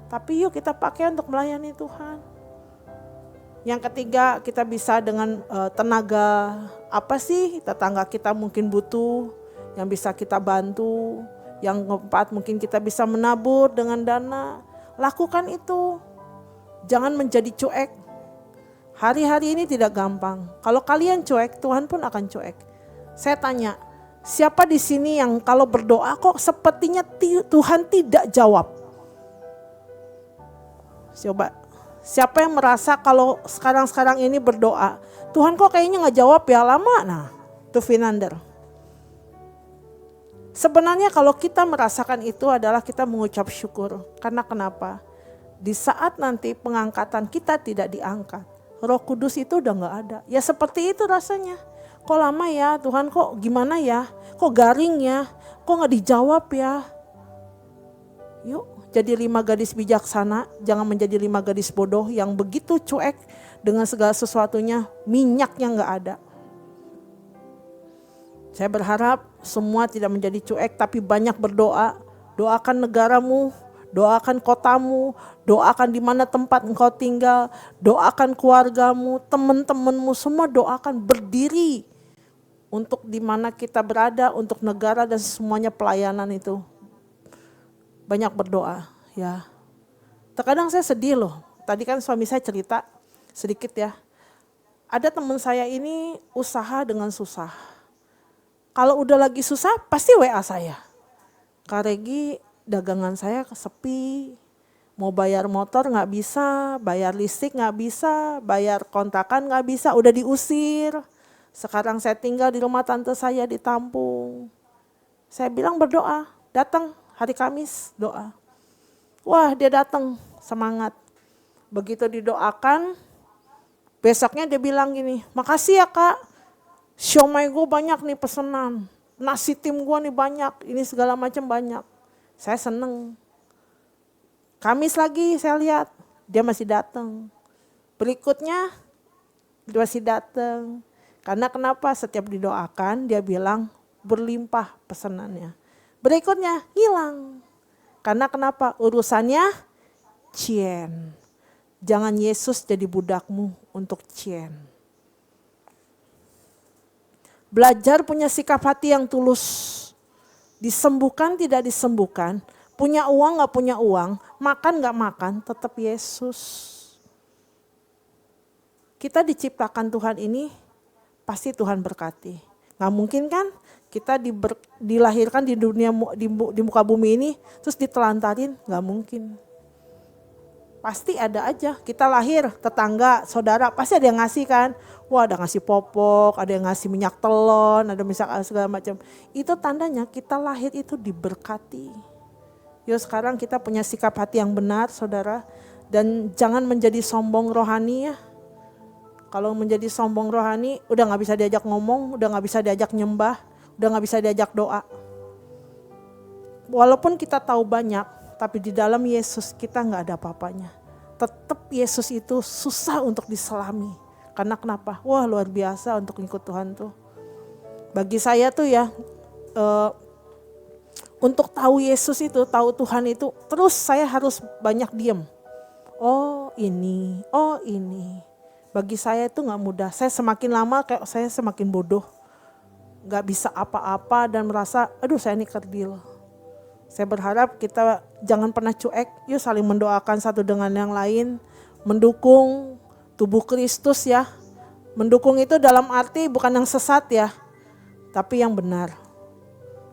Tapi yuk kita pakai untuk melayani Tuhan. Yang ketiga, kita bisa dengan tenaga apa sih tetangga kita mungkin butuh, yang bisa kita bantu. Yang keempat, mungkin kita bisa menabur dengan dana. Lakukan itu. Jangan menjadi cuek. Hari-hari ini tidak gampang. Kalau kalian cuek, Tuhan pun akan cuek. Saya tanya, siapa di sini yang kalau berdoa kok sepertinya Tuhan tidak jawab? Coba. Siapa yang merasa kalau sekarang ini berdoa, Tuhan kok kayaknya gak jawab ya lama? Nah, itu Finander. Sebenarnya kalau kita merasakan itu adalah kita mengucap syukur. Karena kenapa? Di saat nanti pengangkatan kita tidak diangkat, Roh Kudus itu udah gak ada. Ya seperti itu rasanya. Kok lama ya Tuhan, kok gimana ya? Kok garing ya? Kok gak dijawab ya? Yuk. Jadi 5 gadis bijaksana, jangan menjadi 5 gadis bodoh yang begitu cuek dengan segala sesuatunya, minyaknya gak ada. Saya berharap semua tidak menjadi cuek tapi banyak berdoa. Doakan negaramu, doakan kotamu, doakan di mana tempat engkau tinggal, doakan keluargamu, teman-temanmu, semua doakan, berdiri untuk di mana kita berada, untuk negara dan semuanya pelayanan itu. Banyak berdoa ya. Terkadang saya sedih loh, tadi kan suami saya cerita sedikit ya. Ada teman saya ini usaha dengan susah. Kalau udah lagi susah pasti WA saya. Kak Regi, dagangan saya sepi, mau bayar motor gak bisa, bayar listrik gak bisa, bayar kontrakan gak bisa, udah diusir. Sekarang saya tinggal di rumah tante saya di Tampung. Saya bilang berdoa, datang hari Kamis doa. Wah dia datang semangat. Begitu didoakan, besoknya dia bilang gini, makasih ya Kak, siomay gue banyak nih pesanan, nasi tim gue nih banyak, ini segala macam banyak. Saya seneng. Kamis lagi saya lihat, dia masih datang. Berikutnya dia masih datang. Karena kenapa? Setiap didoakan dia bilang berlimpah pesanannya. Berikutnya hilang. Karena kenapa? Urusannya cien. Jangan Yesus jadi budakmu untuk cien. Belajar punya sikap hati yang tulus. Disembuhkan tidak disembuhkan, punya uang gak punya uang, makan gak makan, tetap Yesus. Kita diciptakan Tuhan ini, pasti Tuhan berkati. Gak mungkin kan kita dilahirkan di dunia, di muka bumi ini, terus ditelantarin, gak mungkin. Pasti ada aja, kita lahir, tetangga, saudara, pasti ada yang ngasih kan. Wah ada ngasih popok, ada yang ngasih minyak telon, ada misalkan segala macam. Itu tandanya kita lahir itu diberkati. Yuk sekarang kita punya sikap hati yang benar saudara. Dan jangan menjadi sombong rohani ya. Kalau menjadi sombong rohani udah gak bisa diajak ngomong, udah gak bisa diajak nyembah, udah gak bisa diajak doa. Walaupun kita tahu banyak, tapi di dalam Yesus kita gak ada apa-apanya. Tetap Yesus itu susah untuk diselami. Karena kenapa? Wah luar biasa untuk ikut Tuhan tuh. Bagi saya tuh ya, untuk tahu Yesus itu, tahu Tuhan itu, terus saya harus banyak diem. Oh ini. Bagi saya itu gak mudah. Saya semakin lama kayak saya semakin bodoh. Gak bisa apa-apa dan merasa, aduh saya ini kerdil. Saya berharap kita jangan pernah cuek, yuk saling mendoakan satu dengan yang lain, mendukung tubuh Kristus ya. Mendukung itu dalam arti bukan yang sesat ya, tapi yang benar.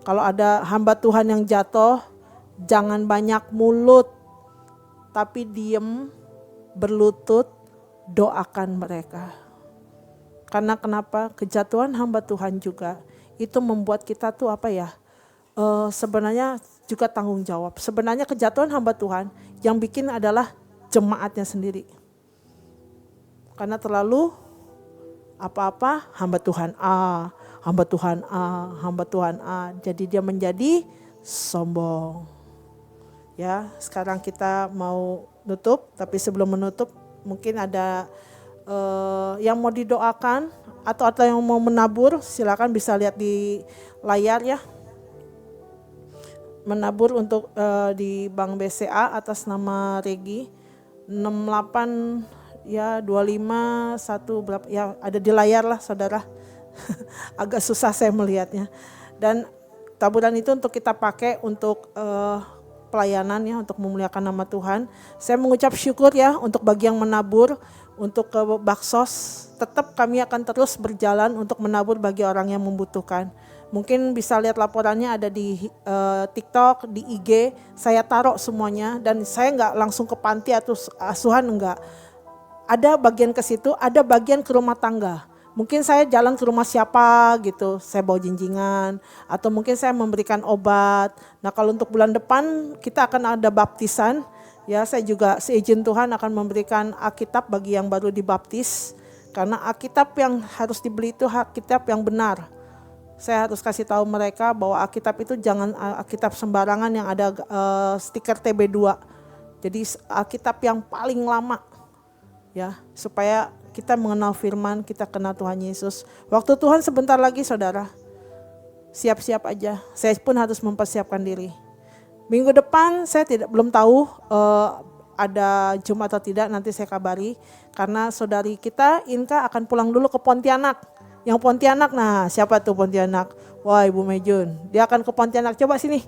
Kalau ada hamba Tuhan yang jatuh, jangan banyak mulut, tapi diem, berlutut, doakan mereka. Karena kenapa? Kejatuhan hamba Tuhan juga, itu membuat kita tuh apa ya, sebenarnya juga tanggung jawab. Sebenarnya kejatuhan hamba Tuhan yang bikin adalah jemaatnya sendiri. Karena terlalu apa-apa hamba Tuhan A, hamba Tuhan A, hamba Tuhan A. Jadi dia menjadi sombong. Ya, sekarang kita mau nutup, tapi sebelum menutup mungkin ada yang mau didoakan atau yang mau menabur, silakan bisa lihat di layar ya. Menabur untuk di Bank BCA atas nama Regi 68 ya 25 1 berapa ya, ada di layar lah saudara. Agak susah saya melihatnya. Dan taburan itu untuk kita pakai untuk pelayanan ya, untuk memuliakan nama Tuhan. Saya mengucap syukur ya untuk bagi yang menabur, untuk ke Baksos. Tetap kami akan terus berjalan untuk menabur bagi orang yang membutuhkan. Mungkin bisa lihat laporannya ada di TikTok, di IG, saya taruh semuanya dan saya nggak langsung ke panti atau asuhan, enggak. Ada bagian ke situ, ada bagian ke rumah tangga. Mungkin saya jalan ke rumah siapa gitu, saya bawa jinjingan atau mungkin saya memberikan obat. Nah kalau untuk bulan depan kita akan ada baptisan, ya saya juga seizin Tuhan akan memberikan Alkitab bagi yang baru dibaptis. Karena Alkitab yang harus dibeli itu Alkitab yang benar. Saya harus kasih tahu mereka bahwa Alkitab itu jangan Alkitab sembarangan yang ada stiker TB2. Jadi Alkitab yang paling lama ya, supaya kita mengenal firman, kita kenal Tuhan Yesus. Waktu Tuhan sebentar lagi saudara, siap-siap aja. Saya pun harus mempersiapkan diri. Minggu depan saya belum tahu ada Jumat atau tidak, nanti saya kabari. Karena saudari kita Inka akan pulang dulu ke Pontianak. Yang Pontianak, nah siapa tuh Pontianak? Wah, Ibu Mejun, dia akan ke Pontianak. Coba sini.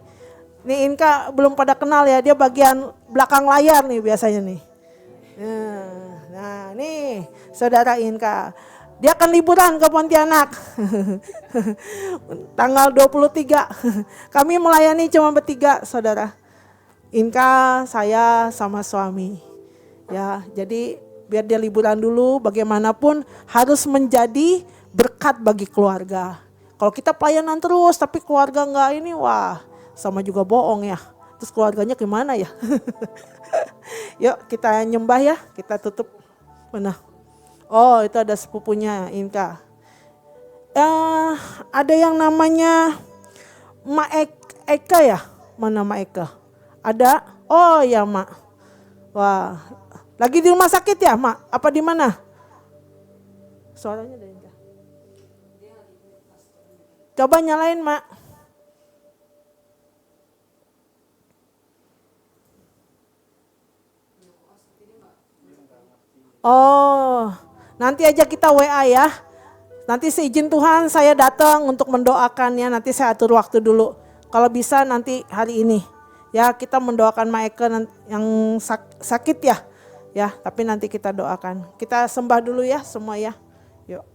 Nih Inka belum pada kenal ya, dia bagian belakang layar nih biasanya nih. Nah nih saudara Inka, dia akan liburan ke Pontianak. Tanggal 23. Kami melayani cuma bertiga saudara. Inka, saya sama suami. Ya, jadi biar dia liburan dulu, bagaimanapun harus menjadi berkat bagi keluarga. Kalau kita pelayanan terus tapi keluarga enggak ini, wah sama juga bohong ya. Terus keluarganya gimana ya? Yuk kita nyembah ya, kita tutup. Mana? Oh itu ada sepupunya Inka. Ada yang namanya Mak Eka ya? Mana Mak Eka? Ada? Oh ya Mak. Wah, lagi di rumah sakit ya Mak? Apa di mana? Suaranya ada Inka. Coba nyalain Mak. Oh, nanti aja kita WA ya. Nanti seizin Tuhan saya datang untuk mendoakannya. Nanti saya atur waktu dulu. Kalau bisa nanti hari ini. Ya kita mendoakan Maeke yang sakit ya. Ya, tapi nanti kita doakan. Kita sembah dulu ya semua ya. Yuk.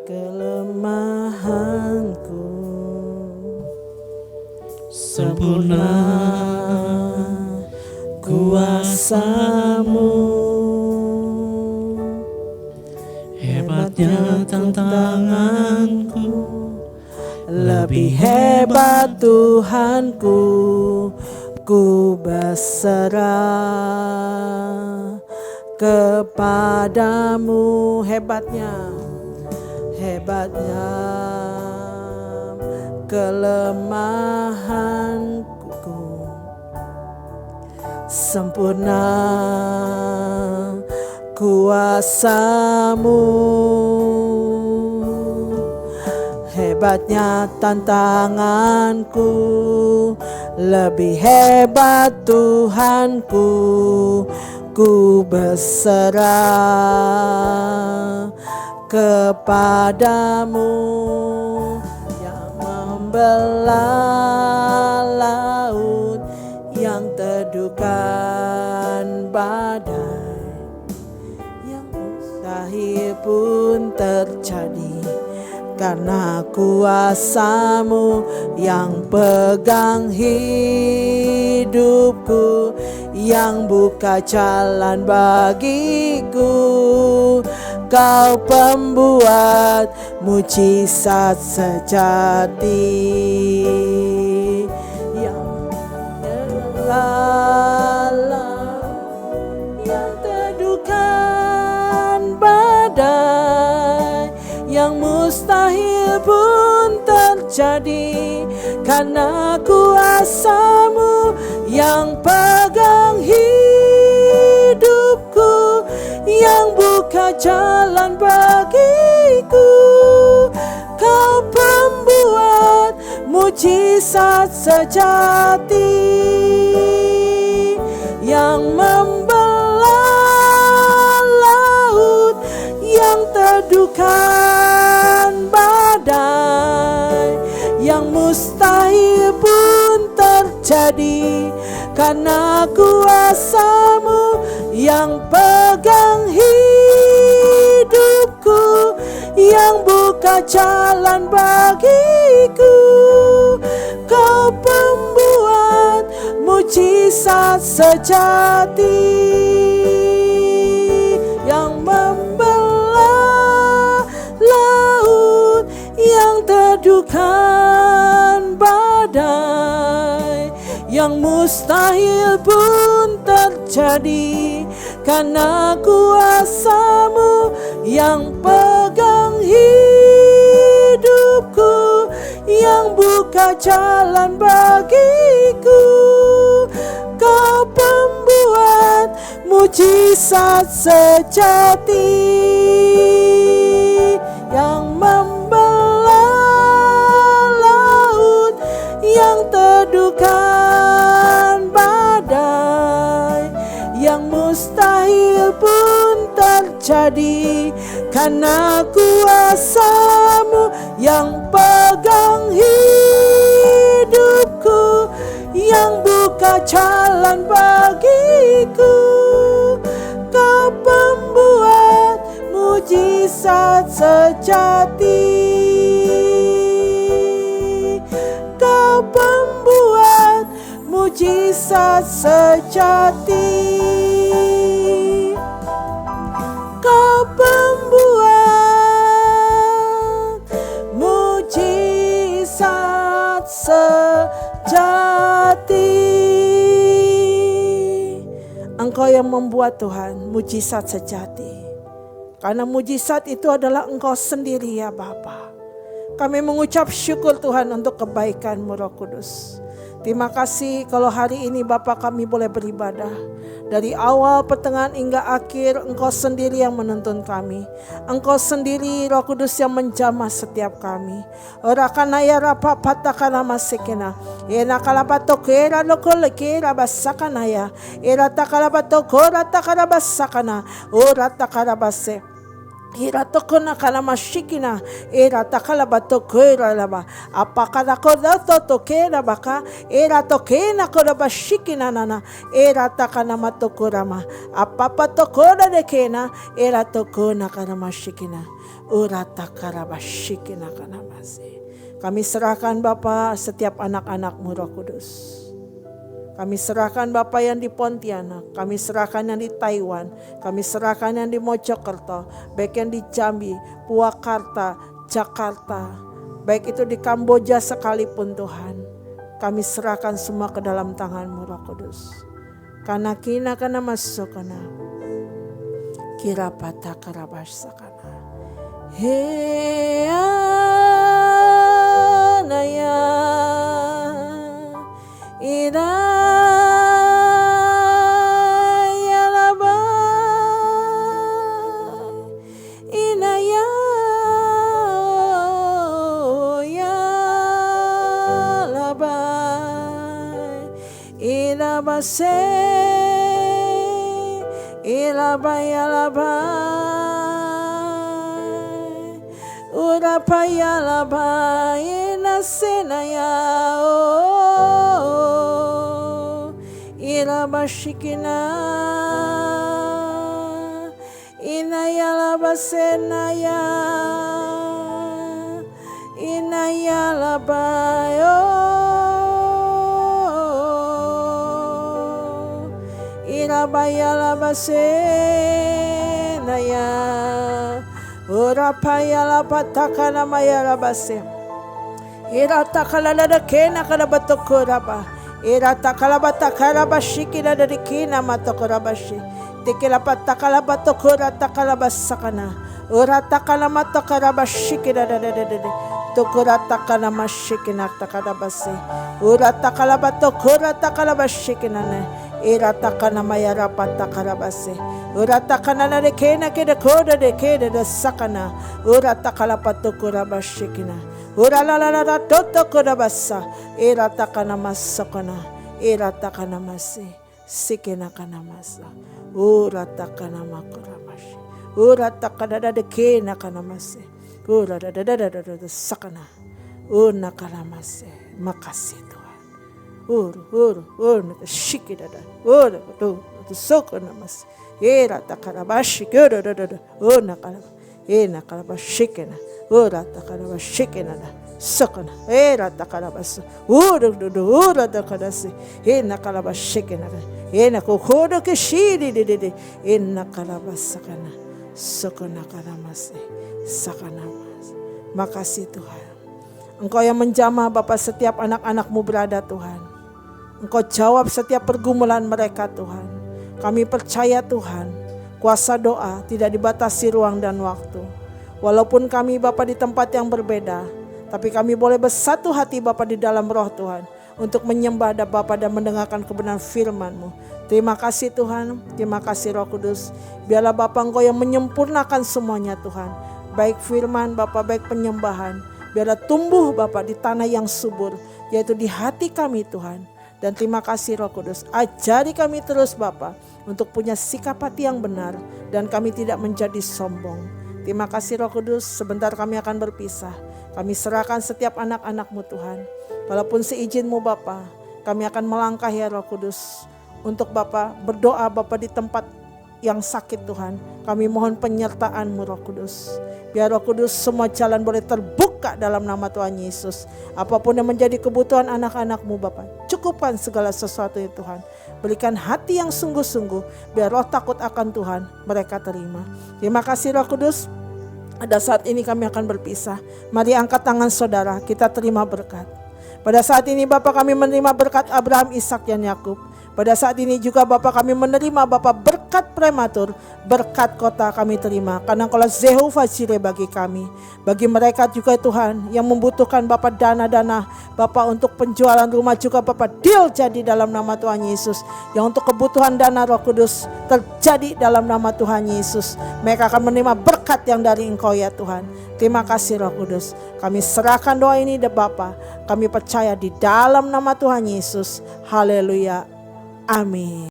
Kelemahanku sempurna kuasa-Mu, hebatnya tantanganku, lebih hebat Tuhanku, ku berserah kepadamu. Hebatnya kelemahanku, sempurna kuasa-Mu, hebatnya tantanganku, lebih hebat Tuhanku, ku berserah kepadamu, yang membelah laut, yang teduhkan badai, yang mustahil pun terjadi, karena kuasa-Mu yang pegang hidupku, yang buka jalan bagiku. Kau pembuat mujizat sejati, yang yang teduhkan badai, yang mustahil pun terjadi, karena kuasa-Mu yang pegang hidupku, yang buka jalan bagiku. Kau pembuat mujizat sejati, yang membelah laut, yang teduhkan badai, yang mustahil pun terjadi, karena kuasa-Mu yang pegang hidupku, yang buka jalan bagiku. Kau pembuat mujizat sejati, yang membelah laut, yang teduhkan badai, yang mustahil pun terjadi, karena kuasa-Mu yang pegang hidupku, yang buka jalan bagiku. Kau pembuat mujizat sejati. karena kuasa-Mu yang pegang hidupku, yang buka jalan bagiku. Kau pembuat mujizat sejati, Kau pembuat mujizat sejati, Kau pembuat mujizat sejati. Engkau yang membuat Tuhan mujizat sejati. Karena mujizat itu adalah Engkau sendiri ya Bapa. Kami mengucap syukur Tuhan untuk kebaikan-Mu Roh Kudus. Terima kasih kalau hari ini Bapa kami boleh beribadah. Dari awal, pertengahan hingga akhir, Engkau sendiri yang menuntun kami. Engkau sendiri Roh Kudus yang menjamah setiap kami. Orakanaya rapa patakana masekena. Ena kalabato kera lokole kera basakanaya. Era takalabato kora takarabasakana. Ora takarabase. Hiratokona kana mashikina era takala batokera laba apakala koda tokera baka era tokena koda bashikina nana era takana matokorama apapa tokora dekena era tokona kana mashikina ura takara bashikina kana mase. Kami serahkan Bapa setiap anak-anak-Mu Roh Kudus. Kami serahkan Bapa yang di Pontianak, kami serahkan yang di Taiwan, kami serahkan yang di Mojokerto, baik yang di Jambi, Purwakarta, Jakarta, baik itu di Kamboja sekalipun Tuhan. Kami serahkan semua ke dalam tangan-Mu Roh Kudus. Karena kina kana masukana, kira patah karabasakana. Hea naya ira. Ilabase, ilabayalabai, urapayalabai, nasenaya, ilabashikina, inayalabasenaya, inayalabai, Irabayalabase naya urapayalapatakana mayalabase iratakala kena kana batokoraba iratakala batakara bashikina dadikina matokorabashi tikila patakala batokora takala basakana uratakala matokara bashikina dadadade tokora takana mashikina takada base uratakala batokora takala bashikina ne iratakana mayara patakarabase uratakana na rekena kede koda de kede de sakana uratakala patokurabashikina uralalala toto korabasa iratakana masakana iratakana mase sikena kana masa uratakana makuramashi uratakana de kena kana mase uradadadadada sakana unakala mase. Makasih shikidada tu soko namas era takarabashi kudada nakala nakalabashikena takarabashikena sokona era takarabas ura takarasi nakalabashikena nakokodo keshiri dede nakalabasakana sokona karamase sakanamas. Makasih Tuhan, Engkau yang menjamah Bapa setiap anak-anak-Mu berada Tuhan. Engkau jawab setiap pergumulan mereka Tuhan. Kami percaya Tuhan, kuasa doa tidak dibatasi ruang dan waktu. Walaupun kami Bapa di tempat yang berbeda, tapi kami boleh bersatu hati Bapa di dalam roh Tuhan, untuk menyembah Bapa dan mendengarkan kebenaran firman-Mu. Terima kasih Tuhan, terima kasih Roh Kudus. Biarlah Bapa Engkau yang menyempurnakan semuanya Tuhan. Baik firman Bapa, baik penyembahan. Biarlah tumbuh Bapa di tanah yang subur, yaitu di hati kami Tuhan. Dan terima kasih Roh Kudus, ajari kami terus Bapa untuk punya sikap hati yang benar dan kami tidak menjadi sombong. Terima kasih Roh Kudus, sebentar kami akan berpisah. Kami serahkan setiap anak-anak-Mu Tuhan. Walaupun seizin-Mu Bapa, kami akan melangkah ya Roh Kudus. Untuk Bapa, berdoa Bapa di tempat yang sakit Tuhan. Kami mohon penyertaan-Mu Roh Kudus. Biar Roh Kudus semua jalan boleh terbuka dalam nama Tuhan Yesus. Apapun yang menjadi kebutuhan anak-anak-Mu Bapa, cukupkan segala sesuatu ya Tuhan. Berikan hati yang sungguh-sungguh, biar roh takut akan Tuhan mereka terima. Terima kasih Roh Kudus. Pada saat ini kami akan berpisah. Mari angkat tangan saudara, kita terima berkat. Pada saat ini Bapak kami menerima berkat Abraham, Ishak dan Yakub. Pada saat ini juga Bapak kami menerima Bapak berkat prematur, berkat kota kami terima. Karena Engkaulah Jehovah Jireh bagi kami. Bagi mereka juga Tuhan yang membutuhkan Bapak dana-dana Bapak untuk penjualan rumah juga Bapak deal jadi dalam nama Tuhan Yesus. Yang untuk kebutuhan dana Roh Kudus terjadi dalam nama Tuhan Yesus. Mereka akan menerima berkat yang dari Engkau ya Tuhan. Terima kasih Roh Kudus. Kami serahkan doa ini kepada Bapa. Kami percaya di dalam nama Tuhan Yesus. Haleluya. Amin.